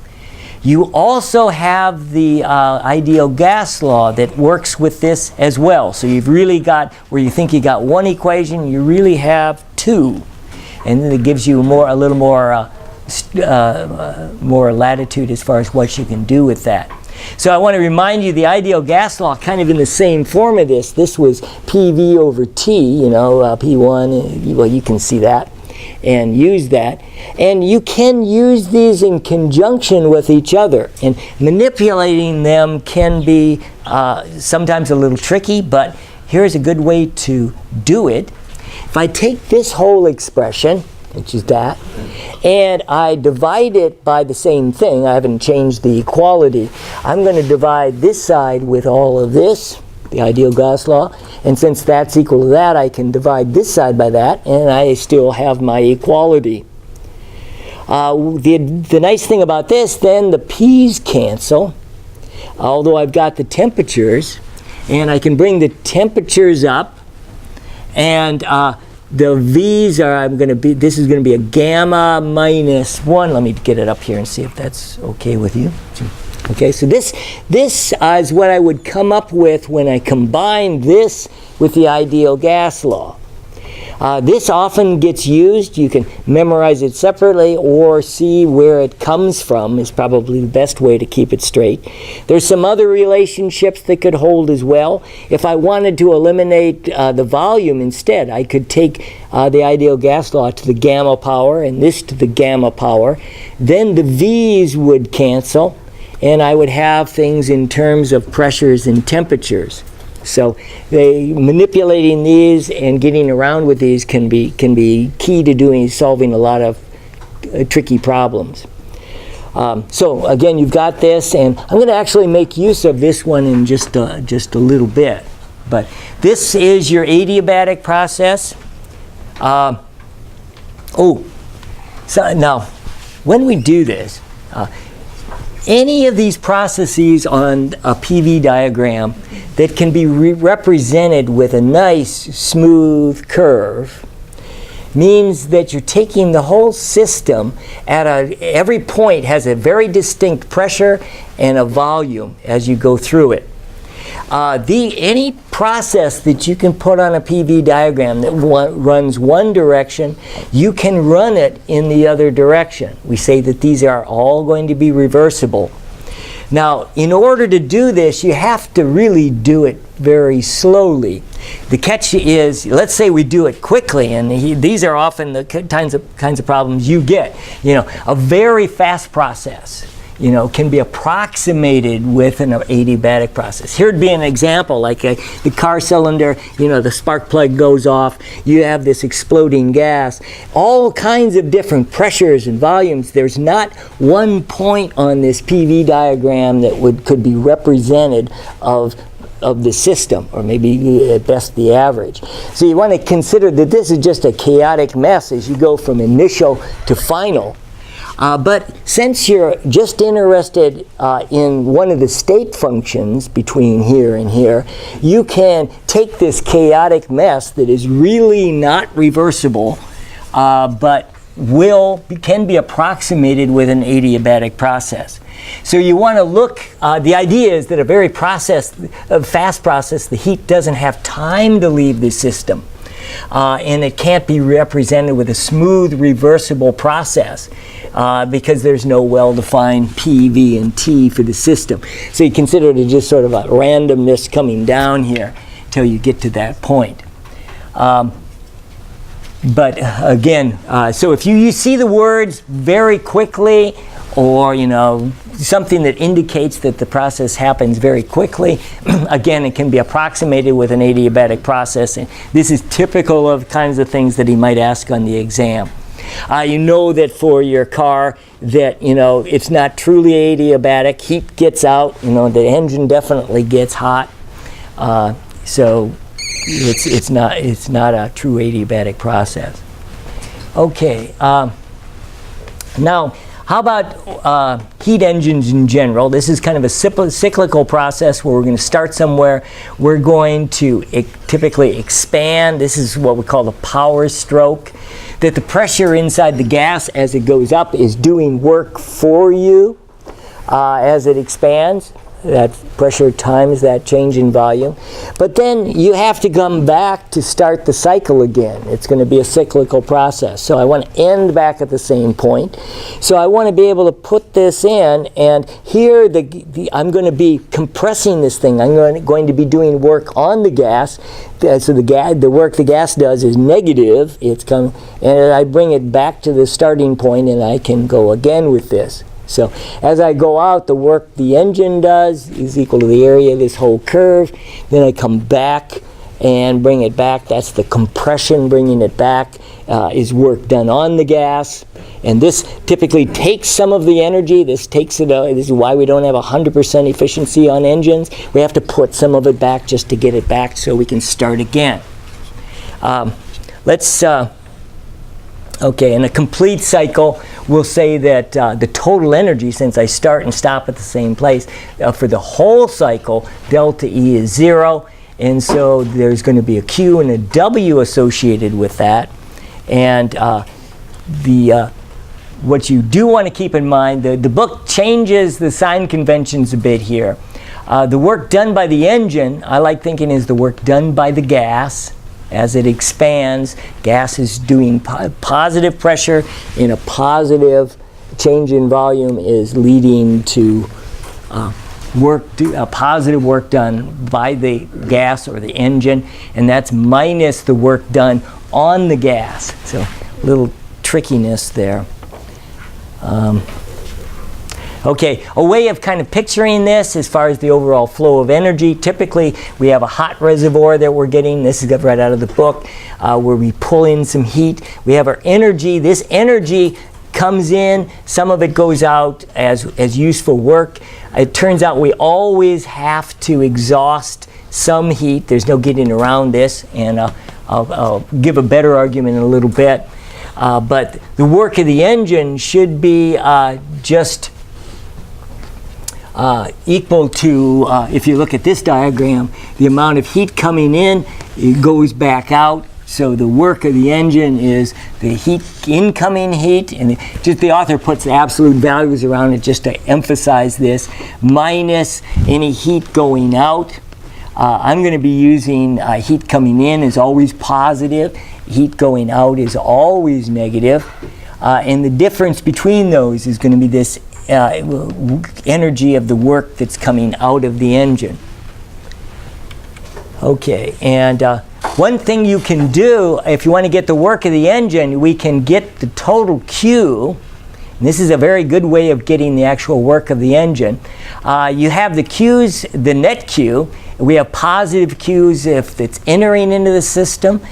You also have the ideal gas law that works with this as well. So you've really got, where you think you got one equation, you really have two. And then it gives you a little more latitude as far as what you can do with that. So I want to remind you the ideal gas law, kind of in the same form of this. This was PV over T, P1, well, you can see that and use that. And you can use these in conjunction with each other. And manipulating them can be sometimes a little tricky, but here's a good way to do it. If I take this whole expression, which is that, and I divide it by the same thing, I haven't changed the equality, I'm going to divide this side with all of this, the ideal gas law, and since that's equal to that, I can divide this side by that, and I still have my equality. The nice thing about this, then the p's cancel, although I've got the temperatures, and I can bring the temperatures up, and the V's are, this is going to be a gamma minus 1. Let me get it up here and see if that's okay with you. Okay, so this is what I would come up with when I combine this with the ideal gas law. This often gets used. You can memorize it separately or see where it comes from is probably the best way to keep it straight. There's some other relationships that could hold as well. If I wanted to eliminate the volume instead, I could take the ideal gas law to the gamma power and this to the gamma power. Then the V's would cancel, and I would have things in terms of pressures and temperatures. So manipulating these and getting around with these can be key to solving a lot of tricky problems. So again, you've got this, and I'm going to actually make use of this one in just a little bit. But this is your adiabatic process. So now, when we do this, any of these processes on a PV diagram that can be represented with a nice smooth curve means that you're taking the whole system every point has a very distinct pressure and a volume as you go through it. Any process that you can put on a PV diagram that runs one direction, you can run it in the other direction. We say that these are all going to be reversible. Now, in order to do this, you have to really do it very slowly. The catch is, let's say we do it quickly, and these are often the kinds of problems you get. A very fast process, can be approximated with an adiabatic process. Here'd be an example, like the car cylinder, the spark plug goes off, you have this exploding gas, all kinds of different pressures and volumes. There's not one point on this PV diagram that could be represented of the system, or maybe at best the average. So you want to consider that this is just a chaotic mess as you go from initial to final. But since you're just interested in one of the state functions between here and here, you can take this chaotic mess that is really not reversible, but can be approximated with an adiabatic process. So you want to look, the idea is that a very fast process, the heat doesn't have time to leave the system. And it can't be represented with a smooth reversible process because there's no well-defined P, V, and T for the system. So you consider it just sort of a randomness coming down here until you get to that point. But again, so if you see the words very quickly, or something that indicates that the process happens very quickly, again, it can be approximated with an adiabatic process. And this is typical of kinds of things that he might ask on the exam. You know that for your car that it's not truly adiabatic. Heat gets out. The engine definitely gets hot. So it's not a true adiabatic process. Okay. Now, how about heat engines in general? This is kind of a cyclical process where we're going to start somewhere. We're going to typically expand. This is what we call the power stroke. That the pressure inside the gas as it goes up is doing work for you as it expands. That pressure times that change in volume. But then you have to come back to start the cycle again. It's going to be a cyclical process. So I want to end back at the same point. So I want to be able to put this in, and here I'm going to be compressing this thing. I'm going to be doing work on the gas. So the work the gas does is negative. And I bring it back to the starting point, and I can go again with this. So as I go out, the work the engine does is equal to the area of this whole curve. Then I come back and bring it back. That's the compression bringing it back, is work done on the gas. And this typically takes some of the energy. This takes it out. This is why we don't have 100% efficiency on engines. We have to put some of it back just to get it back so we can start again. Okay, in a complete cycle, we'll say that the total energy, since I start and stop at the same place, for the whole cycle, delta E is 0. And so there's going to be a Q and a W associated with that. And what you do want to keep in mind, the book changes the sign conventions a bit here. The work done by the engine, I like thinking, is the work done by the gas. As it expands, gas is doing positive pressure, and a positive change in volume is leading to positive work done by the gas or the engine, and that's minus the work done on the gas. So a little trickiness there. Okay, a way of kind of picturing this as far as the overall flow of energy. Typically, we have a hot reservoir that we're getting. This is right out of the book, where we pull in some heat. We have our energy. This energy comes in. Some of it goes out as useful work. It turns out we always have to exhaust some heat. There's no getting around this, and I'll give a better argument in a little bit. But the work of the engine should be just equal to, if you look at this diagram, the amount of heat coming in, it goes back out. So the work of the engine is the incoming heat, and just the author puts the absolute values around it just to emphasize this, minus any heat going out. I'm going to be using heat coming in is always positive, heat going out is always negative, and the difference between those is going to be this energy of the work that's coming out of the engine. Okay, and one thing you can do if you want to get the work of the engine, we can get the total Q. And this is a very good way of getting the actual work of the engine. You have the Q's, the net Q. We have positive Q's if it's entering into the system.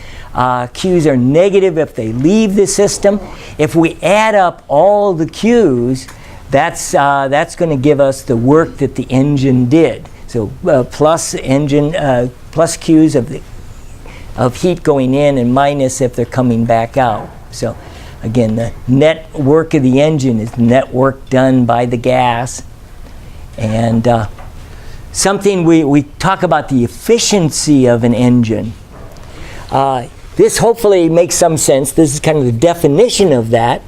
Q's are negative if they leave the system. If we add up all the Q's, that's going to give us the work that the engine did. So plus Q's of heat going in, and minus if they're coming back out. So again, the net work of the engine is the net work done by the gas. And something we talk about the efficiency of an engine. This hopefully makes some sense. This is kind of the definition of that.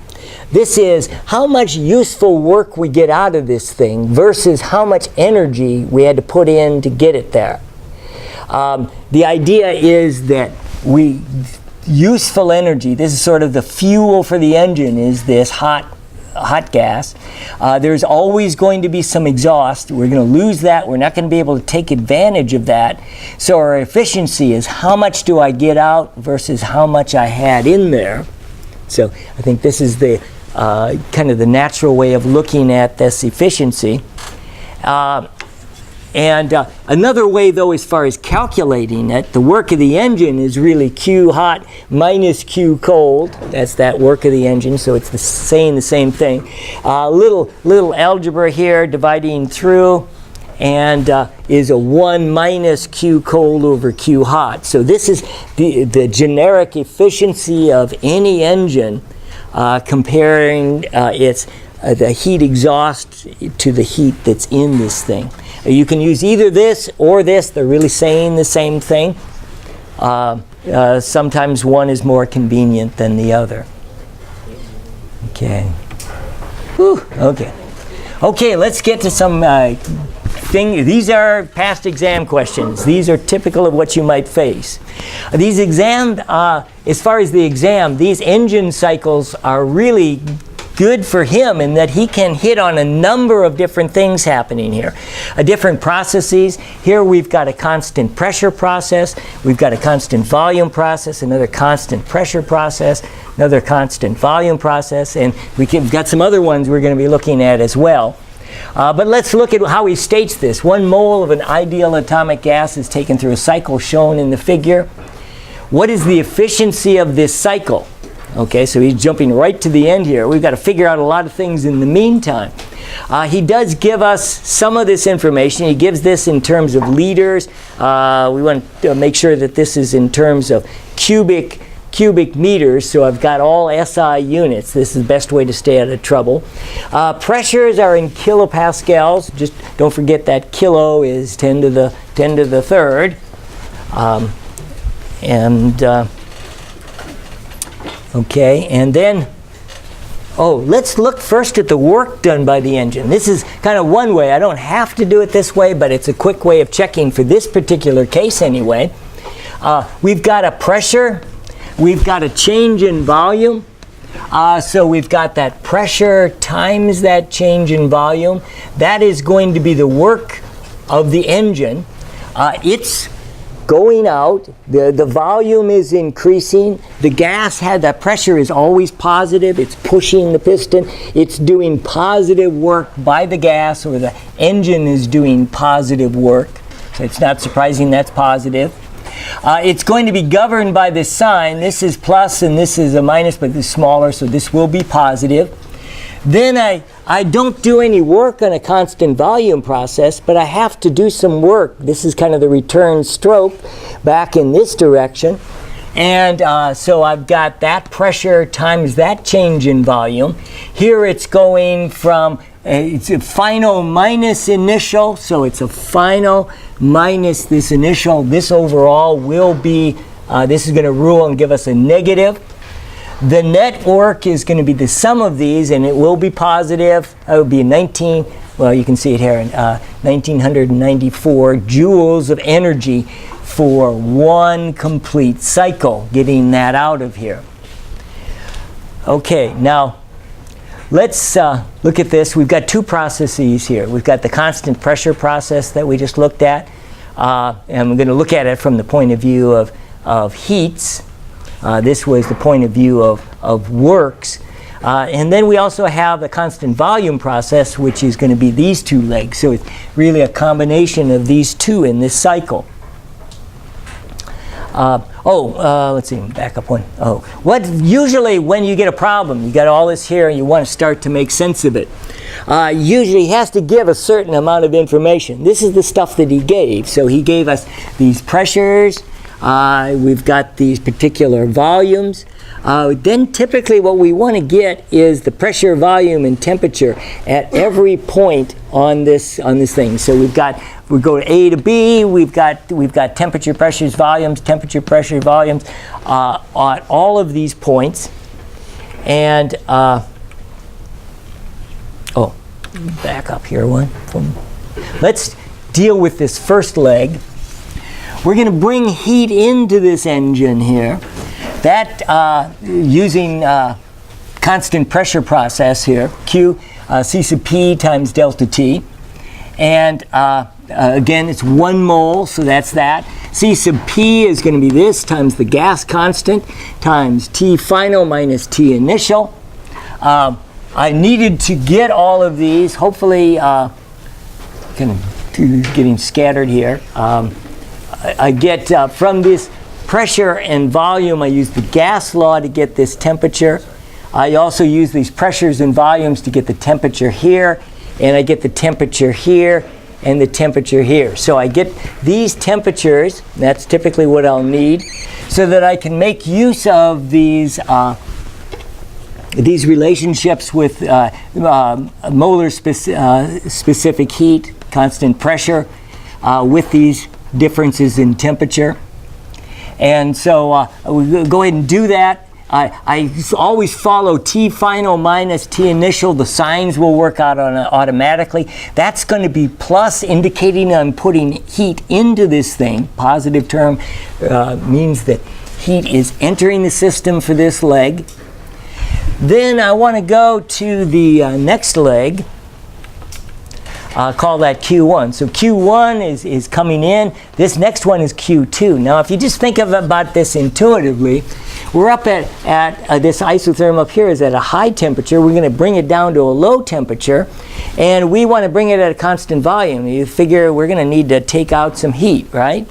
This is how much useful work we get out of this thing versus how much energy we had to put in to get it there. The idea is that useful energy, this is sort of the fuel for the engine, is this hot hot gas. There's always going to be some exhaust. We're going to lose that. We're not going to be able to take advantage of that. So our efficiency is how much do I get out versus how much I had in there. So I think this is the kind of the natural way of looking at this efficiency. Another way, though, as far as calculating it, the work of the engine is really Q hot minus Q cold. That's that work of the engine, so it's saying the same thing. Little algebra here dividing through, and is a 1 minus Q cold over Q hot. So this is the generic efficiency of any engine comparing the heat exhaust to the heat that's in this thing. You can use either this or this. They're really saying the same thing. Sometimes one is more convenient than the other. Okay. Whew. Okay. Okay, let's get to some these are past exam questions. These are typical of what you might face. These as far as the exam, these engine cycles are really good for him in that he can hit on a number of different things happening here. Different processes. Here we've got a constant pressure process. We've got a constant volume process, another constant pressure process, another constant volume process, and we've got some other ones we're going to be looking at as well. But let's look at how he states this. 1 mole of an ideal atomic gas is taken through a cycle shown in the figure. What is the efficiency of this cycle? Okay, so he's jumping right to the end here. We've got to figure out a lot of things in the meantime. He does give us some of this information. He gives this in terms of liters. We want to make sure that this is in terms of cubic meters, so I've got all SI units. This is the best way to stay out of trouble. Pressures are in kilopascals. Just don't forget that kilo is 10 to the third. Okay, and then, let's look first at the work done by the engine. This is kind of one way. I don't have to do it this way, but it's a quick way of checking for this particular case anyway. We've got a pressure. We've got a change in volume. So we've got that pressure times that change in volume. That is going to be the work of the engine. It's going out, the volume is increasing, the that pressure is always positive, it's pushing the piston, it's doing positive work by the gas, or the engine is doing positive work, so it's not surprising that's positive. It's going to be governed by this sign. This is plus and this is a minus, but this is smaller, so this will be positive. Then I don't do any work on a constant volume process, but I have to do some work. This is kind of the return stroke back in this direction. And so I've got that pressure times that change in volume. Here it's going from, it's a final minus initial, so it's a final minus this initial. This overall will be, this is going to rule and give us a negative. The net work is going to be the sum of these, and it will be positive. It will be 19, well, you can see it here, 1994 joules of energy for one complete cycle, getting that out of here. Okay, now let's look at this. We've got two processes here. We've got the constant pressure process that we just looked at, and we're going to look at it from the point of view of heats. This was the point of view of works. And then we also have the constant volume process, which is going to be these two legs. So it's really a combination of these two in this cycle. Let's see, back up one. What usually when you get a problem, you got all this here and you want to start to make sense of it. Usually he has to give a certain amount of information. This is the stuff that he gave. So he gave us these pressures. We've got these particular volumes. Then typically what we want to get is the pressure, volume, and temperature at every point on this thing. So we go to A to B. We've got temperature, pressures, volumes, temperature, pressure, volumes on all of these points. And back up here one. Let's deal with this first leg. We're going to bring heat into this engine here. That using constant pressure process here, Q, C sub P times delta T. And again, it's 1 mole, so that's that. C sub P is going to be this times the gas constant times T final minus T initial. I needed to get all of these, hopefully, kind of getting scattered here. I get from this pressure and volume, I use the gas law to get this temperature. I also use these pressures and volumes to get the temperature here, and I get the temperature here and the temperature here. So I get these temperatures, that's typically what I'll need, so that I can make use of these relationships with molar specific heat, constant pressure, with these differences in temperature. And so we'll go ahead and do that. I always follow T final minus T initial. The signs will work out automatically. That's going to be plus, indicating I'm putting heat into this thing. Positive term means that heat is entering the system for this leg. Then I want to go to the next leg. Call that Q1. So Q1 is coming in. This next one is Q2. Now, if you just think about this intuitively, we're up at this isotherm up here is at a high temperature. We're going to bring it down to a low temperature, and we want to bring it at a constant volume. You figure we're going to need to take out some heat, right?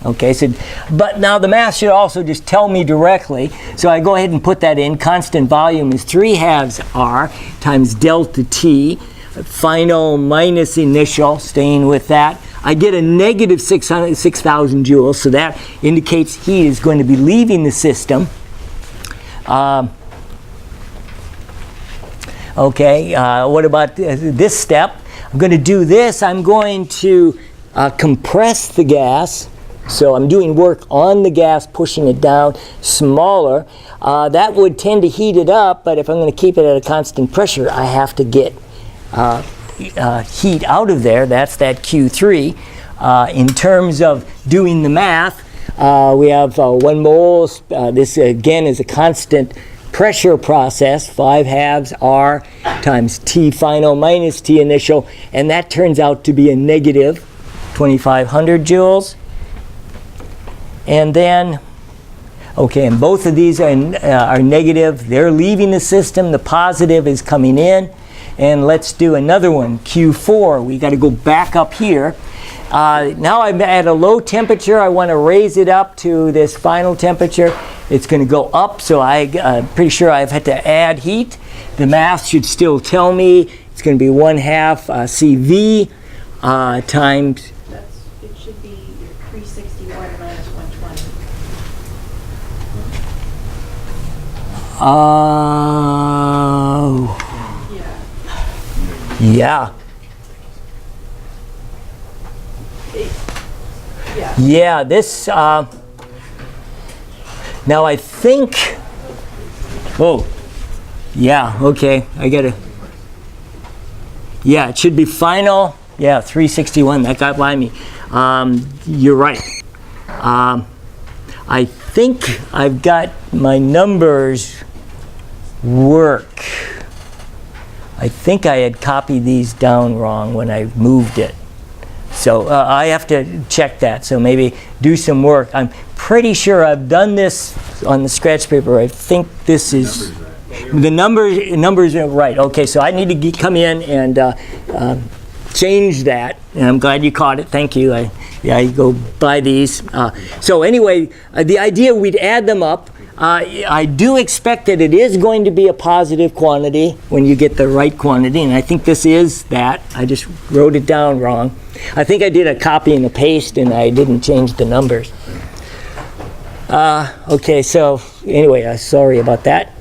Okay, so, but now the math should also just tell me directly. So I go ahead and put that in. Constant volume is 3/2 R times delta T. Final minus initial, staying with that. I get a negative 6,000 joules, so that indicates heat is going to be leaving the system. What about this step? I'm going to do this. I'm going to compress the gas. So I'm doing work on the gas, pushing it down smaller. That would tend to heat it up, but if I'm going to keep it at a constant pressure, I have to get heat out of there. That's that Q3. In terms of doing the math, we have 1 mole. This again is a constant pressure process, 5/2 R times T final minus T initial, and that turns out to be a negative 2,500 joules. And then, okay, and both of these are negative. They're leaving the system. The positive is coming in. And let's do another one, Q4. We got to go back up here. Now I'm at a low temperature. I want to raise it up to this final temperature. It's going to go up, so I'm pretty sure I've had to add heat. The math should still tell me it's going to be 1/2 CV times. It should be 361 minus 120. Yeah. Yeah, this, now I think, oh, yeah, okay, I gotta, yeah, it should be final, yeah, 361, that got by me. You're right. I think I've got my numbers work. I think I had copied these down wrong when I moved it. So I have to check that, so maybe do some work. I'm pretty sure I've done this on the scratch paper. I think this is, the numbers are right. Okay, so I need to come in and change that, and I'm glad you caught it. Thank you. I go by these. So anyway, the idea we'd add them up. I do expect that it is going to be a positive quantity when you get the right quantity, and I think this is that. I just wrote it down wrong. I think I did a copy and a paste, and I didn't change the numbers. Okay, so anyway, sorry about that.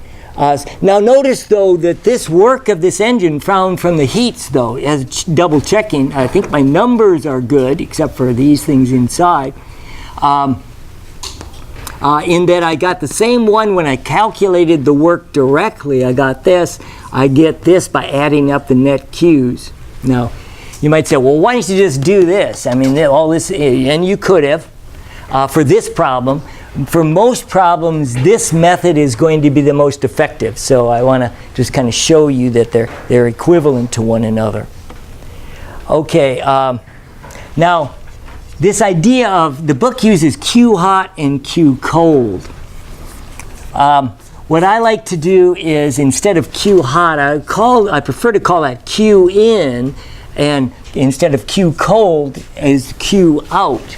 Now notice, though, that this work of this engine found from the heats, though, as double checking, I think my numbers are good, except for these things inside. In that I got the same one when I calculated the work directly. I got this. I get this by adding up the net Qs. Now, you might say, well, why don't you just do this? I mean, all this, and you could have for this problem. for most problems, this method is going to be the most effective. So I want to just kind of show you that they're equivalent to one another. Okay, now this idea of the book uses Q hot and Q cold. What I like to do is instead of Q hot, I prefer to call that Q in, and instead of Q cold is Q out.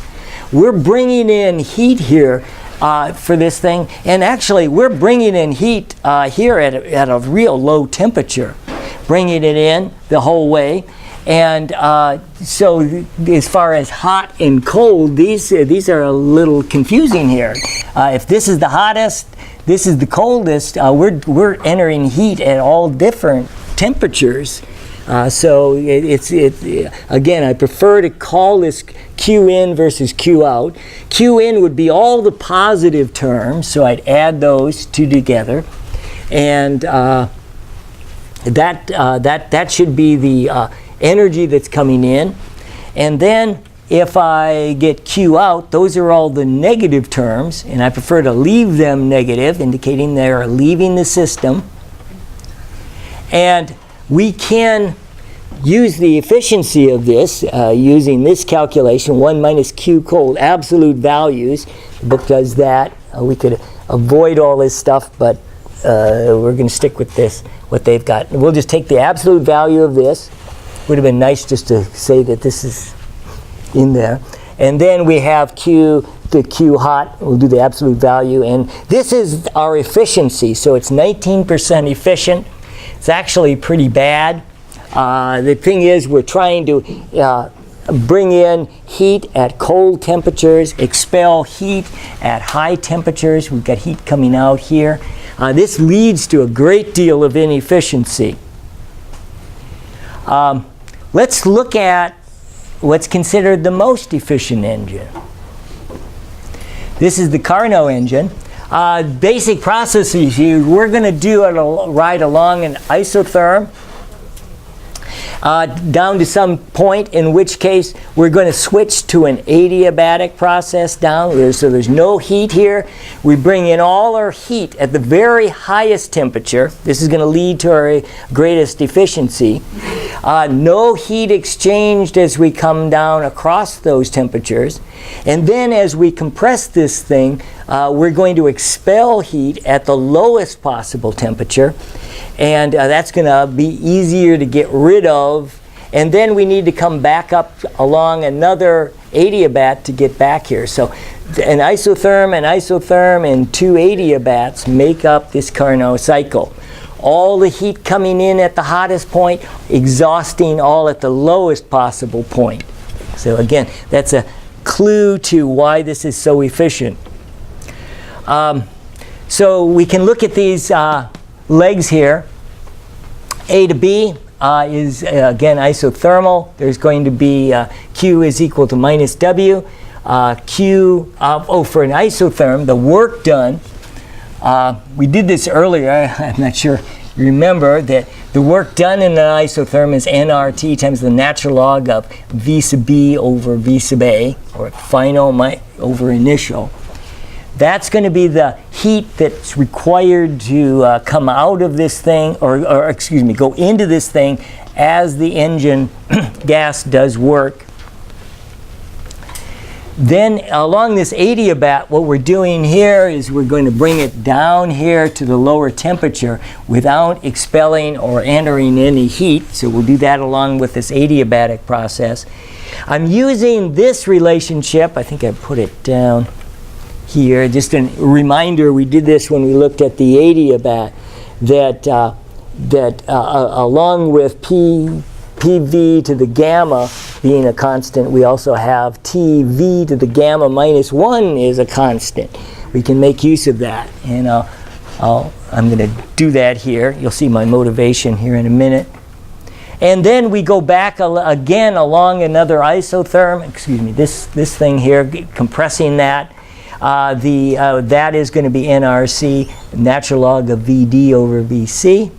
We're bringing in heat here for this thing, and actually we're bringing in heat here at a real low temperature, bringing it in the whole way. And so as far as hot and cold, these are a little confusing here. If this is the hottest, this is the coldest, we're entering heat at all different temperatures. So again, I prefer to call this Q in versus Q out. Q in would be all the positive terms, so I'd add those two together, and that should be the energy that's coming in. And then if I get Q out, those are all the negative terms, and I prefer to leave them negative, indicating they're leaving the system. And we can use the efficiency of this using this calculation, 1 minus Q cold, absolute values. The book does that. We could avoid all this stuff, but we're going to stick with this, what they've got. We'll just take the absolute value of this. Would have been nice just to say that this is in there. And then we have the Q hot. We'll do the absolute value. And this is our efficiency. So it's 19% efficient. It's actually pretty bad. The thing is, we're trying to bring in heat at cold temperatures, expel heat at high temperatures. We've got heat coming out here. This leads to a great deal of inefficiency. Let's look at what's considered the most efficient engine. This is the Carnot engine. Basic processes here, we're going to do it right along an isotherm down to some point, in which case we're going to switch to an adiabatic process down. So there's no heat here. We bring in all our heat at the very highest temperature. This is going to lead to our greatest efficiency. No heat exchanged as we come down across those temperatures. And then as we compress this thing, we're going to expel heat at the lowest possible temperature. And that's going to be easier to get rid of. And then we need to come back up along another adiabat to get back here. So an isotherm, and two adiabats make up this Carnot cycle. All the heat coming in at the hottest point, exhausting all at the lowest possible point. So again, that's a clue to why this is so efficient. So we can look at these legs here. A to B is, again, isothermal. There's going to be Q is equal to minus W. For an isotherm, the work done, we did this earlier. I'm not sure you remember that the work done in an isotherm is nRT times the natural log of V sub B over V sub A, or final over initial. That's going to be the heat that's required to come out of this thing, or excuse me, go into this thing as the engine gas does work. Then along this adiabat, what we're doing here is we're going to bring it down here to the lower temperature without expelling or entering any heat. So we'll do that along with this adiabatic process. I'm using this relationship. I think I put it down here. Just a reminder, we did this when we looked at the adiabat, that along with PV to the gamma being a constant, we also have TV to the gamma minus 1 is a constant. We can make use of that, and I'm going to do that here. You'll see my motivation here in a minute. And then we go back again along another isotherm, excuse me, this thing here, compressing that. That is going to be nRC, natural log of VD over VC.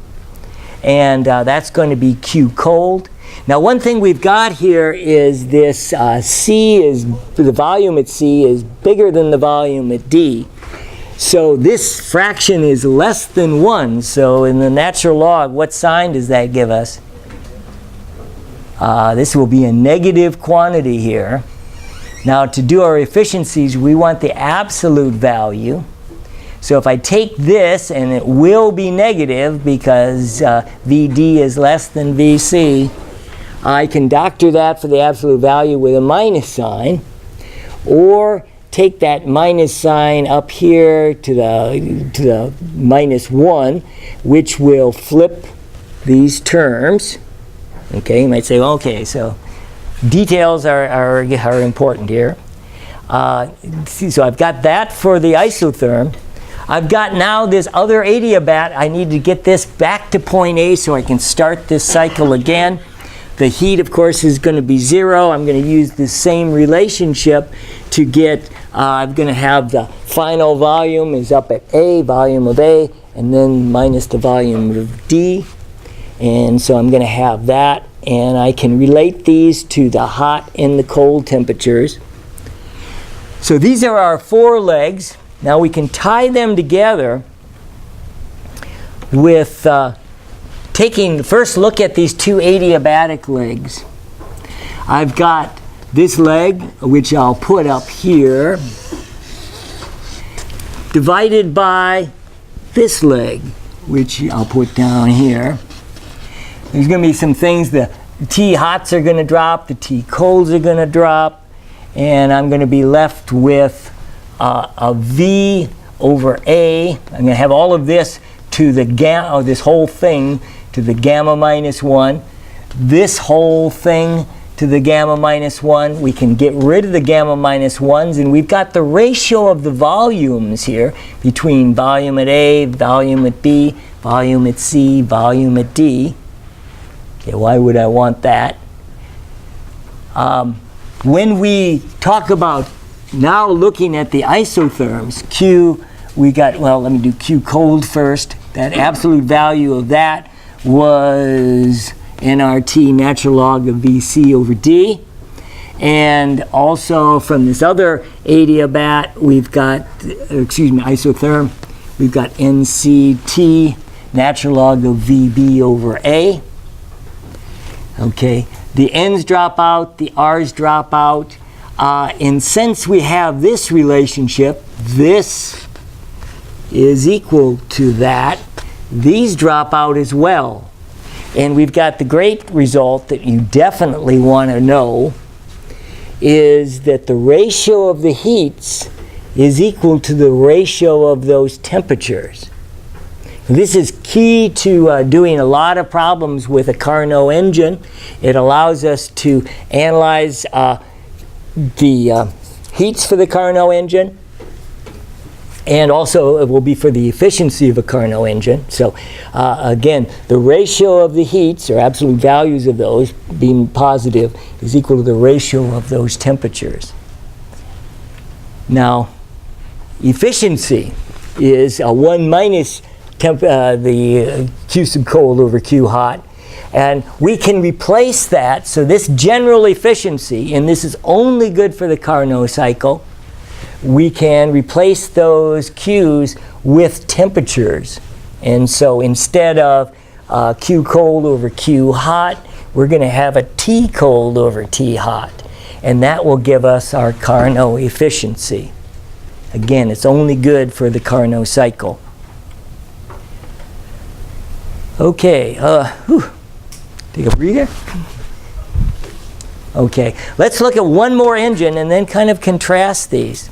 And that's going to be Q cold. Now, one thing we've got here is this the volume at C is bigger than the volume at D. So this fraction is less than 1. So in the natural log, what sign does that give us? This will be a negative quantity here. Now, to do our efficiencies, we want the absolute value. So if I take this, and it will be negative because VD is less than VC, I can doctor that for the absolute value with a minus sign, or take that minus sign up here to the minus 1, which will flip these terms. Okay, you might say, well, okay, so details are important here. So I've got that for the isotherm. I've got now this other adiabat. I need to get this back to point A so I can start this cycle again. The heat, of course, is going to be 0. I'm going to use the same relationship to get, I'm going to have the final volume is up at A, volume of A, and then minus the volume of D. And so I'm going to have that. And I can relate these to the hot and the cold temperatures. So these are our 4 legs. Now we can tie them together with taking the first look at these 2 adiabatic legs. I've got this leg, which I'll put up here, divided by this leg, which I'll put down here. There's going to be some things, the T hots are going to drop, the T colds are going to drop, and I'm going to be left with a V over A. I'm going to have all of this to the gamma, or this whole thing to the gamma minus 1. This whole thing to the gamma minus 1. We can get rid of the gamma minus 1s, and we've got the ratio of the volumes here between volume at A, volume at B, volume at C, volume at D. Okay, why would I want that? When we talk about now looking at the isotherms, Q, we got, well, let me do Q cold first. That absolute value of that was nRT, natural log of VC over D. And also from this other adiabat, we've got, isotherm, we've got NCT, natural log of VB over A. Okay, the N's drop out, the R's drop out. And since we have this relationship, this is equal to that, these drop out as well. And we've got the great result that you definitely want to know is that the ratio of the heats is equal to the ratio of those temperatures. This is key to doing a lot of problems with a Carnot engine. It allows us to analyze the heats for the Carnot engine, and also it will be for the efficiency of a Carnot engine. So again, the ratio of the heats, or absolute values of those being positive, is equal to the ratio of those temperatures. Now, efficiency is 1 minus the Q sub cold over Q hot. And we can replace that. So this general efficiency, and this is only good for the Carnot cycle, we can replace those Q's with temperatures. And so instead of Q cold over Q hot, we're going to have a T cold over T hot. And that will give us our Carnot efficiency. Again, it's only good for the Carnot cycle. Okay, take a breather. Okay, let's look at one more engine and then kind of contrast these.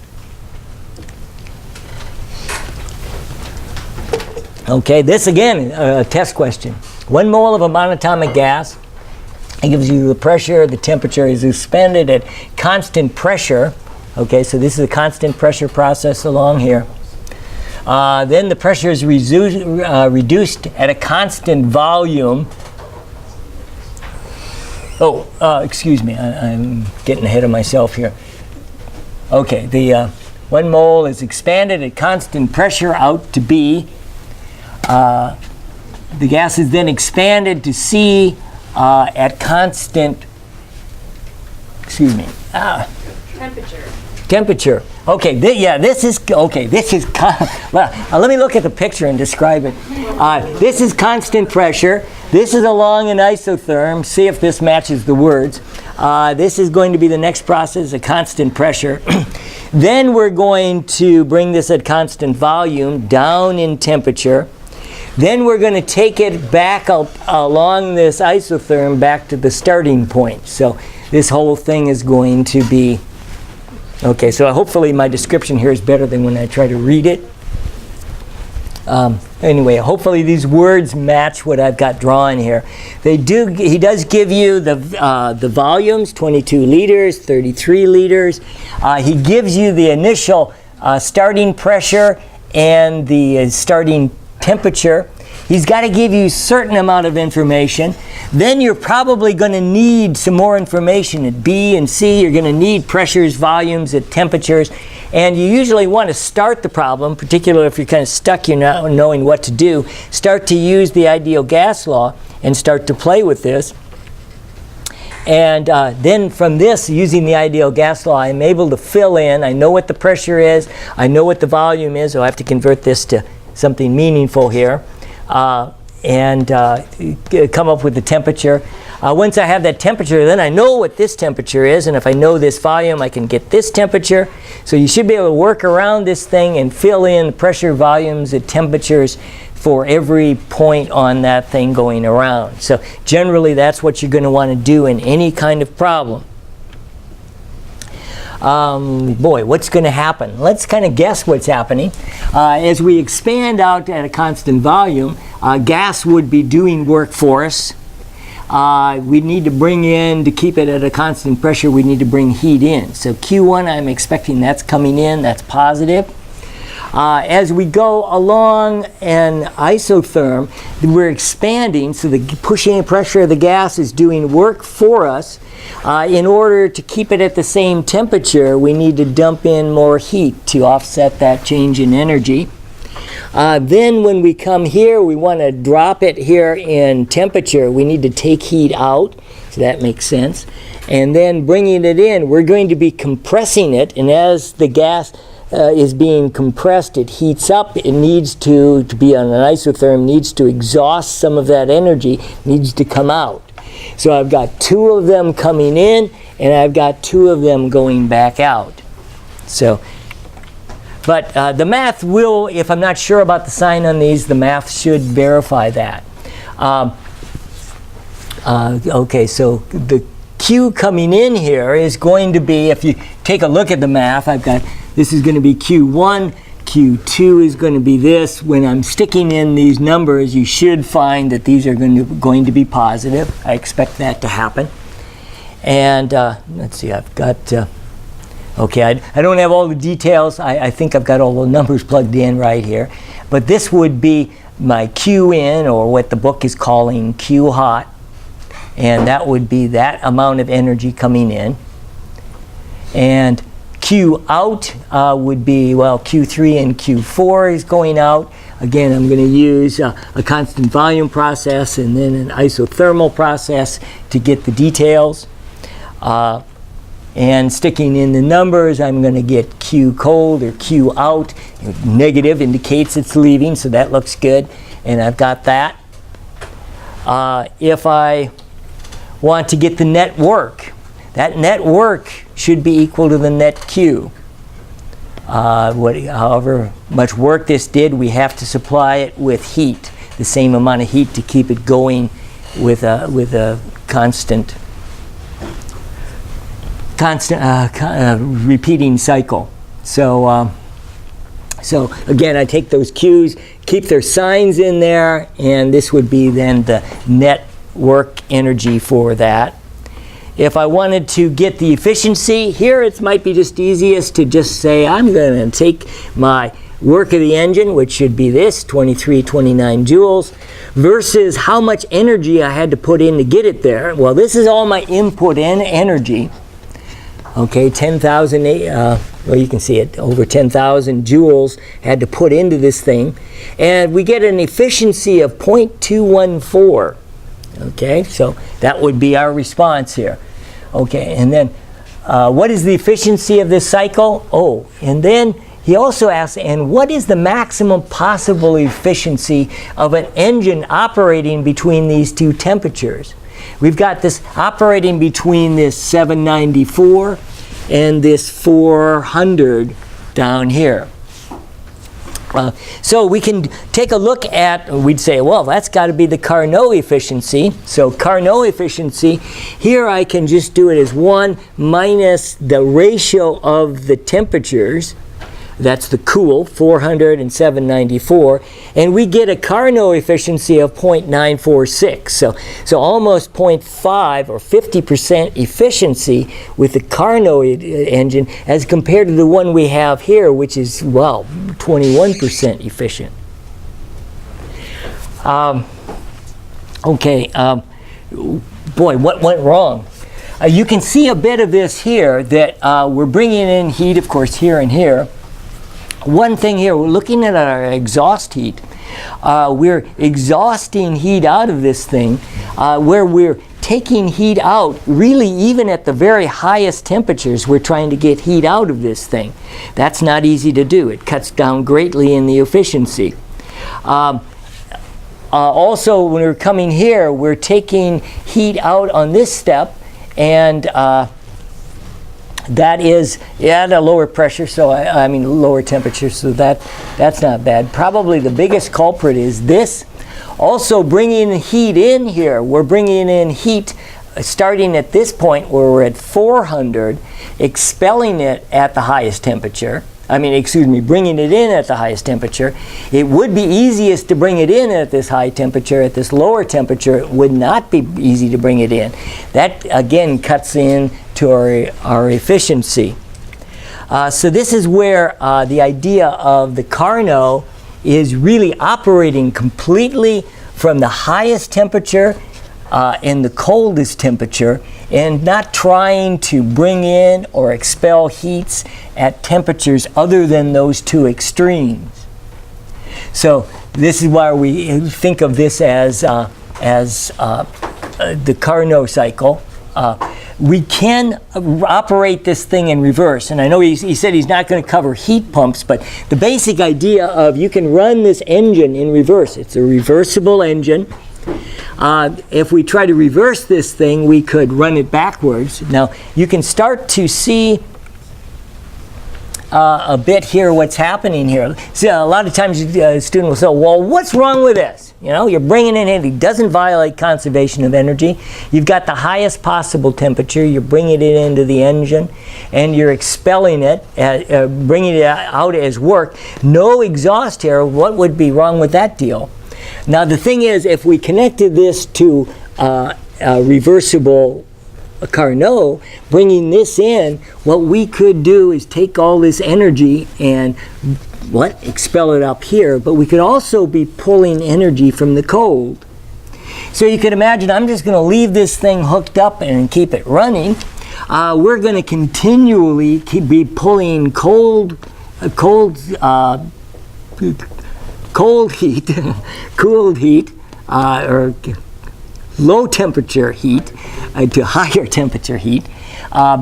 Okay, this again, a test question. 1 mole of a monatomic gas. It gives you the pressure, the temperature is suspended at constant pressure. Okay, so this is a constant pressure process along here. Then the pressure is reduced at a constant volume. Excuse me, I'm getting ahead of myself here. Okay, the 1 mole is expanded at constant pressure out to B. The gas is then expanded to C at constant, excuse me, temperature. Okay, this is well, let me look at the picture and describe it. This is constant pressure. This is along an isotherm. See if this matches the words. This is going to be the next process, a constant pressure. Then we're going to bring this at constant volume down in temperature. Then we're going to take it back up along this isotherm back to the starting point. So this whole thing is going to be, okay, so hopefully my description here is better than when I try to read it. Anyway, hopefully these words match what I've got drawn here. He does give you the volumes, 22 liters, 33 liters. He gives you the initial starting pressure and the starting temperature. He's got to give you a certain amount of information. Then you're probably going to need some more information at B and C. You're going to need pressures, volumes, at temperatures. And you usually want to start the problem, particularly if you're kind of stuck, you're not knowing what to do, start to use the ideal gas law and start to play with this. And then from this, using the ideal gas law, I'm able to fill in. I know what the pressure is. I know what the volume is. So I have to convert this to something meaningful here. And come up with the temperature. Once I have that temperature, then I know what this temperature is, and if I know this volume, I can get this temperature. So you should be able to work around this thing and fill in pressure, volumes, and temperatures for every point on that thing going around. So generally, that's what you're going to want to do in any kind of problem. Boy, what's going to happen? Let's kind of guess what's happening. As we expand out at a constant volume, gas would be doing work for us. We need to bring in, to keep it at a constant pressure, we need to bring heat in. So Q1, I'm expecting that's coming in, that's positive. As we go along an isotherm, we're expanding, so the pushing pressure of the gas is doing work for us. In order to keep it at the same temperature, we need to dump in more heat to offset that change in energy. Then when we come here, we want to drop it here in temperature. We need to take heat out, so that makes sense. And then bringing it in, we're going to be compressing it, and as the gas is being compressed, it heats up. It needs to be on an isotherm, needs to exhaust some of that energy, needs to come out. So I've got two of them coming in, and I've got two of them going back out. So, but the math will, if I'm not sure about the sign on these, the math should verify that. Okay, so the Q coming in here is going to be, if you take a look at the math, I've got, this is going to be Q1, Q2 is going to be this. When I'm sticking in these numbers, you should find that these are going to be positive. I expect that to happen. And let's see, I've got, okay, I don't have all the details. I think I've got all the numbers plugged in right here. But this would be my Q in, or what the book is calling Q hot. And that would be that amount of energy coming in. And Q out would be, well, Q3 and Q4 is going out. Again, I'm going to use a constant volume process and then an isothermal process to get the details. And sticking in the numbers, I'm going to get Q cold or Q out. Negative indicates it's leaving, so that looks good. And I've got that. If I want to get the net work, that net work should be equal to the net Q. However much work this did, we have to supply it with heat, the same amount of heat to keep it going with a constant repeating cycle. So again, I take those Q's, keep their signs in there, and this would be then the net work energy for that. If I wanted to get the efficiency, here it might be just easiest to just say I'm going to take my work of the engine, which should be this, 2329 joules, versus how much energy I had to put in to get it there. Well, this is all my input in energy. Okay, 10,000, well, you can see it, over 10,000 joules had to put into this thing. And we get an efficiency of 0.214. Okay, so that would be our response here. Okay, and then what is the efficiency of this cycle? Oh, and then he also asks, and what is the maximum possible efficiency of an engine operating between these two temperatures? We've got this operating between this 794 and this 400 down here. So we can take a look at, we'd say, well, that's got to be the Carnot efficiency. So Carnot efficiency, here I can just do it as 1 minus the ratio of the temperatures. That's the cool, 400 and 794. And we get a Carnot efficiency of 0.946. So almost 0.5 or 50% efficiency with the Carnot engine as compared to the one we have here, which is, well, 21% efficient. Boy, what went wrong? You can see a bit of this here that we're bringing in heat, of course, here and here. One thing here, we're looking at our exhaust heat. We're exhausting heat out of this thing where we're taking heat out, really even at the very highest temperatures, we're trying to get heat out of this thing. That's not easy to do. It cuts down greatly in the efficiency. Also, when we're coming here, we're taking heat out on this step, and that is at a lower pressure, so I mean lower temperature, so that's not bad. Probably the biggest culprit is this. Also bringing heat in here, we're bringing in heat starting at this point where we're at 400, expelling it at the highest temperature. Bringing it in at the highest temperature. It would be easiest to bring it in at this high temperature. At this lower temperature, it would not be easy to bring it in. That, again, cuts in to our efficiency. So this is where the idea of the Carnot is really operating completely from the highest temperature and the coldest temperature, and not trying to bring in or expel heats at temperatures other than those two extremes. So this is why we think of this as the Carnot cycle. We can operate this thing in reverse, and I know he said he's not going to cover heat pumps, but the basic idea of you can run this engine in reverse. It's a reversible engine. If we try to reverse this thing, we could run it backwards. Now, you can start to see a bit here what's happening here. So a lot of times a student will say, well, what's wrong with this? You know, you're bringing in heat. It doesn't violate conservation of energy. You've got the highest possible temperature. You're bringing it into the engine, and you're expelling it, bringing it out as work. No exhaust here. What would be wrong with that deal? Now, the thing is, if we connected this to a reversible Carnot, bringing this in, what we could do is take all this energy and expel it up here, but we could also be pulling energy from the cold. So you can imagine, I'm just going to leave this thing hooked up and keep it running. We're going to continually be pulling cold heat, cooled heat, or low temperature heat to higher temperature heat,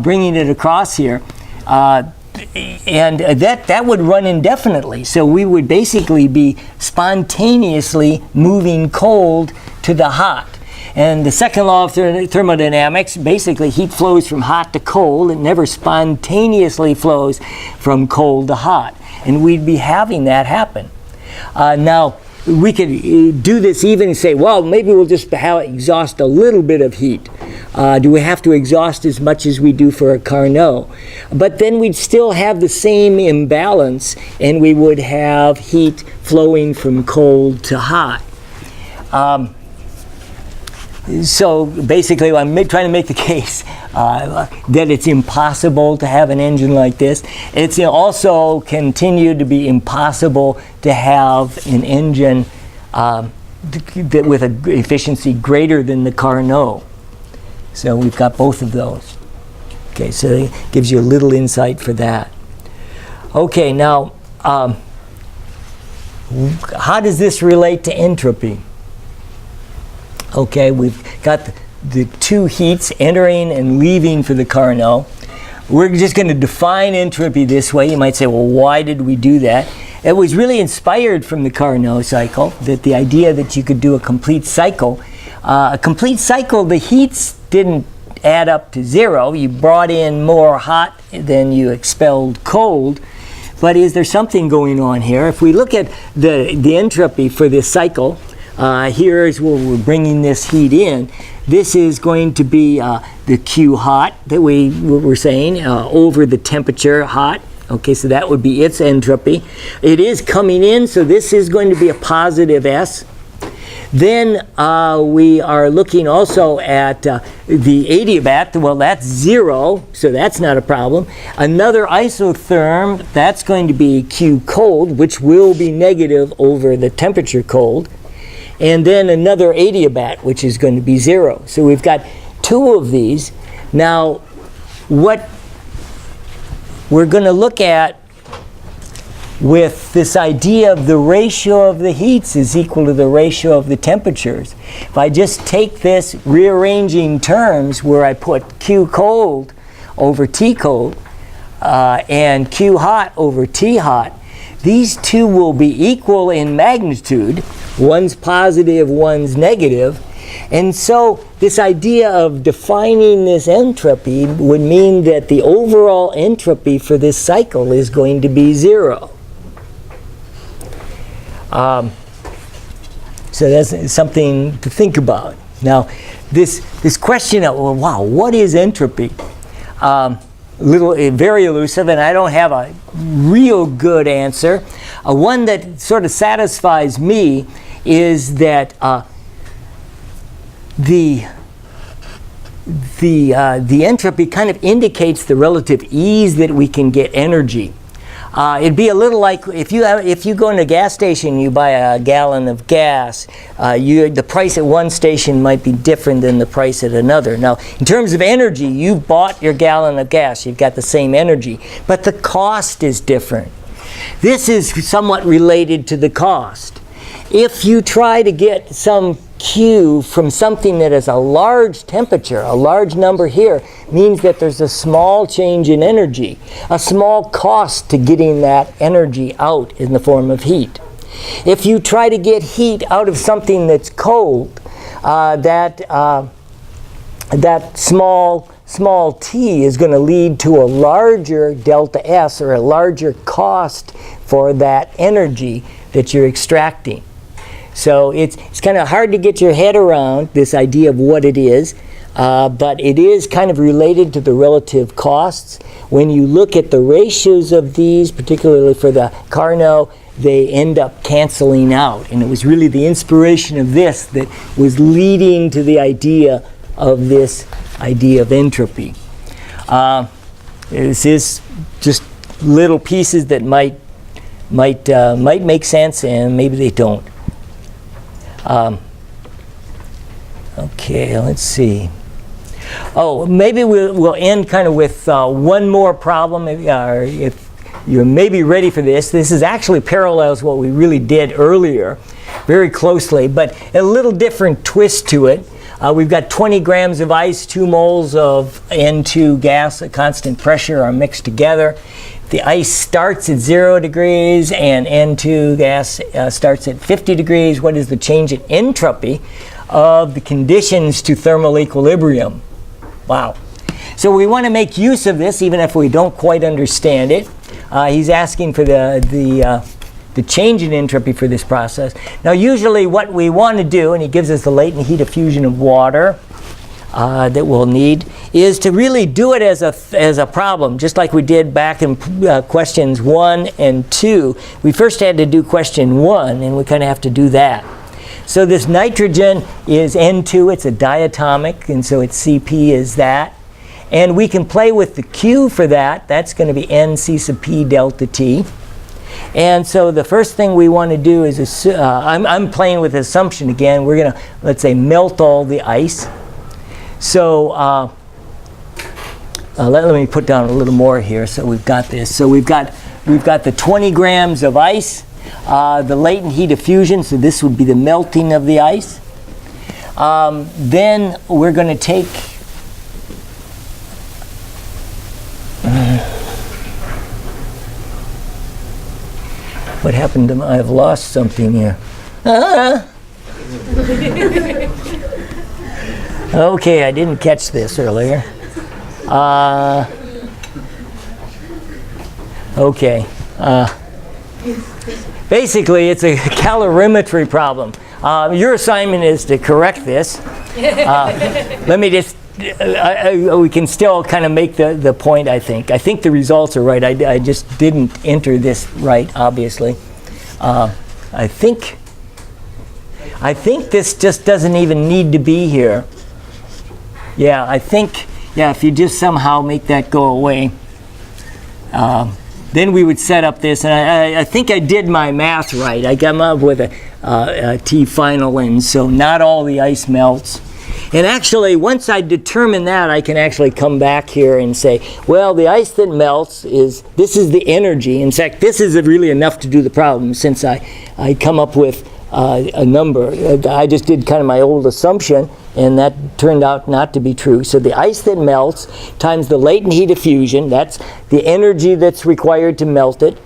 bringing it across here. And that would run indefinitely. So we would basically be spontaneously moving cold to the hot. And the second law of thermodynamics, basically heat flows from hot to cold. It never spontaneously flows from cold to hot. And we'd be having that happen. Now, we could do this even and say, well, maybe we'll just exhaust a little bit of heat. Do we have to exhaust as much as we do for a Carnot? But then we'd still have the same imbalance, and we would have heat flowing from cold to hot. So basically, I'm trying to make the case that it's impossible to have an engine like this. It's also continued to be impossible to have an engine with an efficiency greater than the Carnot. So we've got both of those. Okay, so it gives you a little insight for that. Okay, now, how does this relate to entropy? Okay, we've got the two heats entering and leaving for the Carnot. We're just going to define entropy this way. You might say, well, why did we do that? It was really inspired from the Carnot cycle, that the idea that you could do a complete cycle. A complete cycle, the heats didn't add up to zero. You brought in more hot than you expelled cold. But is there something going on here? If we look at the entropy for this cycle, here is where we're bringing this heat in. This is going to be the Q hot that we were saying over the temperature hot. Okay, so that would be its entropy. It is coming in, so this is going to be a positive S. Then we are looking also at the adiabat. Well, that's 0, so that's not a problem. Another isotherm, that's going to be Q cold, which will be negative over the temperature cold. And then another adiabat, which is going to be 0. So we've got 2 of these. Now, what we're going to look at with this idea of the ratio of the heats is equal to the ratio of the temperatures. If I just take this rearranging terms where I put Q cold over T cold and Q hot over T hot, these two will be equal in magnitude. One's positive, one's negative. And so this idea of defining this entropy would mean that the overall entropy for this cycle is going to be 0. So that's something to think about. Now, this question of, well, wow, what is entropy? Very elusive, and I don't have a real good answer. One that sort of satisfies me is that the entropy kind of indicates the relative ease that we can get energy. It'd be a little like if you go in a gas station, you buy a gallon of gas. The price at one station might be different than the price at another. Now, in terms of energy, you bought your gallon of gas. You've got the same energy, but the cost is different. This is somewhat related to the cost. If you try to get some Q from something that is a large temperature, a large number here, means that there's a small change in energy, a small cost to getting that energy out in the form of heat. If you try to get heat out of something that's cold, that small t is going to lead to a larger delta S, or a larger cost for that energy that you're extracting. So it's kind of hard to get your head around this idea of what it is, but it is kind of related to the relative costs. When you look at the ratios of these, particularly for the Carnot, they end up canceling out. And it was really the inspiration of this that was leading to the idea of this idea of entropy. This is just little pieces that might make sense, and maybe they don't. Okay, let's see. Oh, maybe we'll end kind of with one more problem. Maybe, if you're maybe ready for this. This is actually parallels what we really did earlier, very closely, but a little different twist to it. We've got 20 grams of ice, 2 moles of N2 gas at constant pressure are mixed together. The ice starts at 0 degrees and N2 gas starts at 50 degrees. What is the change in entropy of the conditions to thermal equilibrium? Wow. So we want to make use of this even if we don't quite understand it. He's asking for the change in entropy for this process. Now usually what we want to do, and he gives us the latent heat of fusion of water that we'll need, is to really do it as a problem, just like we did back in questions 1 and 2. We first had to do question 1, and we kind of have to do that. So this nitrogen is N2, it's a diatomic, and so its CP is that. And we can play with the Q for that. That's going to be NC sub P delta T. And so the first thing we want to do is, I'm playing with assumption again. We're going to, let's say, melt all the ice. So let me put down a little more here. So we've got this. So we've got the 20 grams of ice, the latent heat of fusion. So this would be the melting of the ice. Then we're going to take what happened to my, I've lost something here. Okay, I didn't catch this earlier. Okay. Basically, it's a calorimetry problem. Your assignment is to correct this. Let me just, we can still kind of make the point, I think. I think the results are right. I just didn't enter this right, obviously. I think this just doesn't even need to be here. Yeah, I think, yeah, if you just somehow make that go away, then we would set up this, and I think I did my math right. I came up with a T final, and so not all the ice melts. And actually, once I determine that, I can actually come back here and say, well, the ice that melts this is the energy. In fact, this is really enough to do the problem, since I come up with a number. I just did kind of my old assumption, and that turned out not to be true. So the ice that melts times the latent heat of fusion, that's the energy that's required to melt it.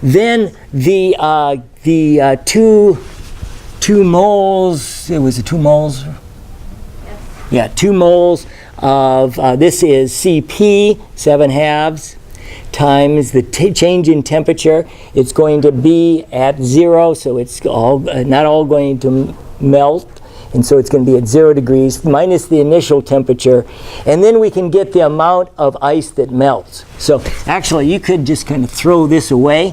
Then the 2 moles, it was 2 moles? Yeah, 2 moles of, this is Cp, 7/2, times the change in temperature. It's going to be at 0, so it's all not all going to melt. And so it's going to be at 0 degrees minus the initial temperature. And then we can get the amount of ice that melts. So actually, you could just kind of throw this away.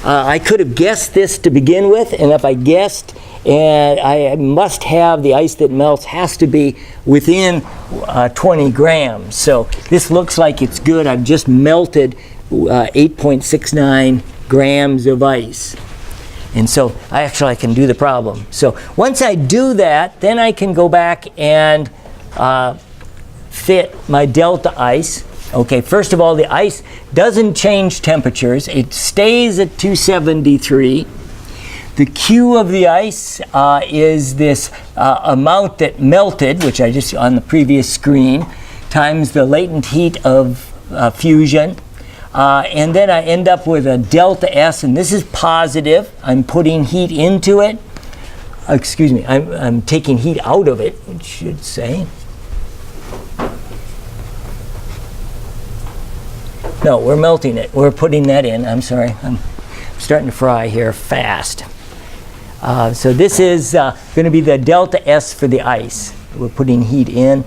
I could have guessed this to begin with. And if I guessed, and I must have the ice that melts has to be within 20 grams. So this looks like it's good. I've just melted 8.69 grams of ice. And so I can do the problem. So once I do that, then I can go back and fit my delta ice. Okay, first of all, the ice doesn't change temperatures. It stays at 273. The Q of the ice is this amount that melted, which I just on the previous screen, times the latent heat of fusion. And then I end up with a delta S, and this is positive. I'm putting heat into it. Excuse me, I'm taking heat out of it, it should say. No, we're melting it. We're putting that in. I'm sorry. I'm starting to fry here fast. So this is going to be the delta S for the ice. We're putting heat in,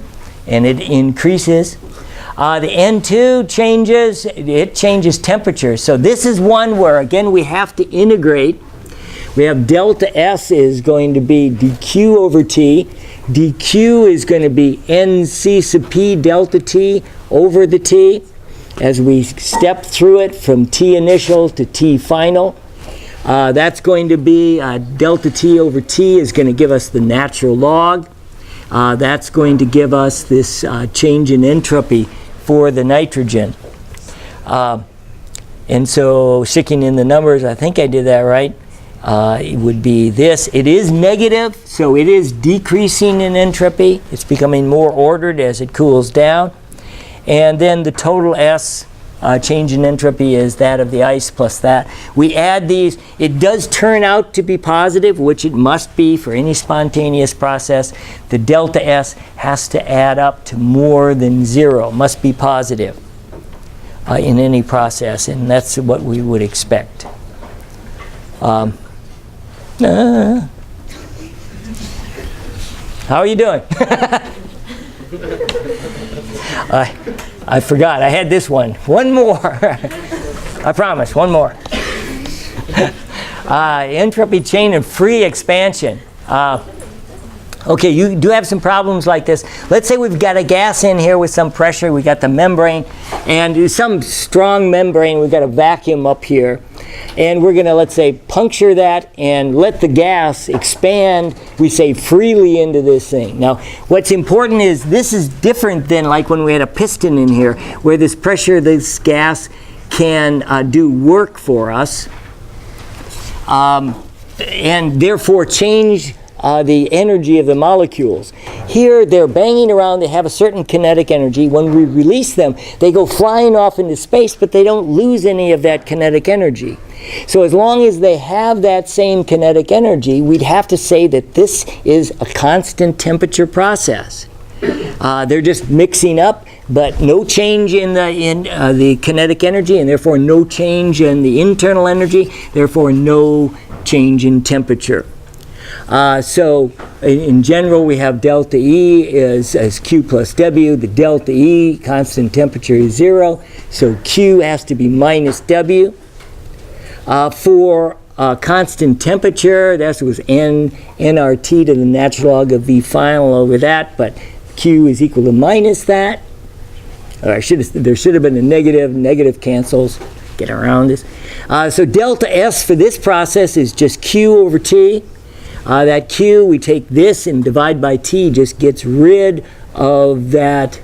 and it increases. The N2 changes, it changes temperature. So this is one where, again, we have to integrate. We have delta S is going to be dq over T. dq is going to be NC sub P delta T over the T as we step through it from T initial to T final. That's going to be delta T over T is going to give us the natural log. That's going to give us this change in entropy for the nitrogen. And so sticking in the numbers, I think I did that right. It would be this. It is negative, so it is decreasing in entropy. It's becoming more ordered as it cools down. And then the total S change in entropy is that of the ice plus that. We add these. It does turn out to be positive, which it must be for any spontaneous process. The delta S has to add up to more than 0, must be positive in any process, and that's what we would expect. How are you doing? I forgot. I had this one. One more. I promise. One more. Entropy chain and free expansion. Okay, you do have some problems like this. Let's say we've got a gas in here with some pressure. We got the membrane, and some strong membrane. We've got a vacuum up here. And we're going to, let's say, puncture that and let the gas expand, we say, freely into this thing. Now, what's important is this is different than like when we had a piston in here, where this pressure, this gas can do work for us, and therefore change the energy of the molecules. Here they're banging around, they have a certain kinetic energy. When we release them, they go flying off into space, but they don't lose any of that kinetic energy. So as long as they have that same kinetic energy, we'd have to say that this is a constant temperature process. They're just mixing up, but no change in the kinetic energy, and therefore no change in the internal energy, therefore no change in temperature. So in general, we have delta E as Q plus W. The delta E, constant temperature, is 0, so Q has to be minus W. For constant temperature, that was nRT to the natural log of V final over that, but Q is equal to minus that. There should have been a negative cancels. Get around this. So delta S for this process is just Q over T. That Q, we take this and divide by T, just gets rid of that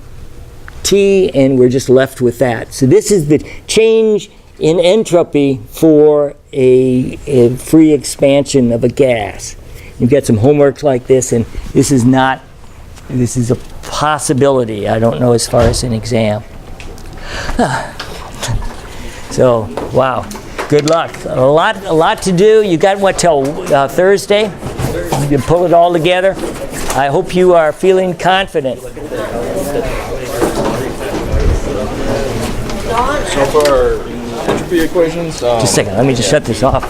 T, and we're just left with that. So this is the change in entropy for a free expansion of a gas. You've got some homework like this, and this is a possibility. I don't know as far as an exam. So, wow, good luck. A lot to do. You got what till Thursday? You can pull it all together. I hope you are feeling confident. So for entropy equations, Just a second, let me just shut this off.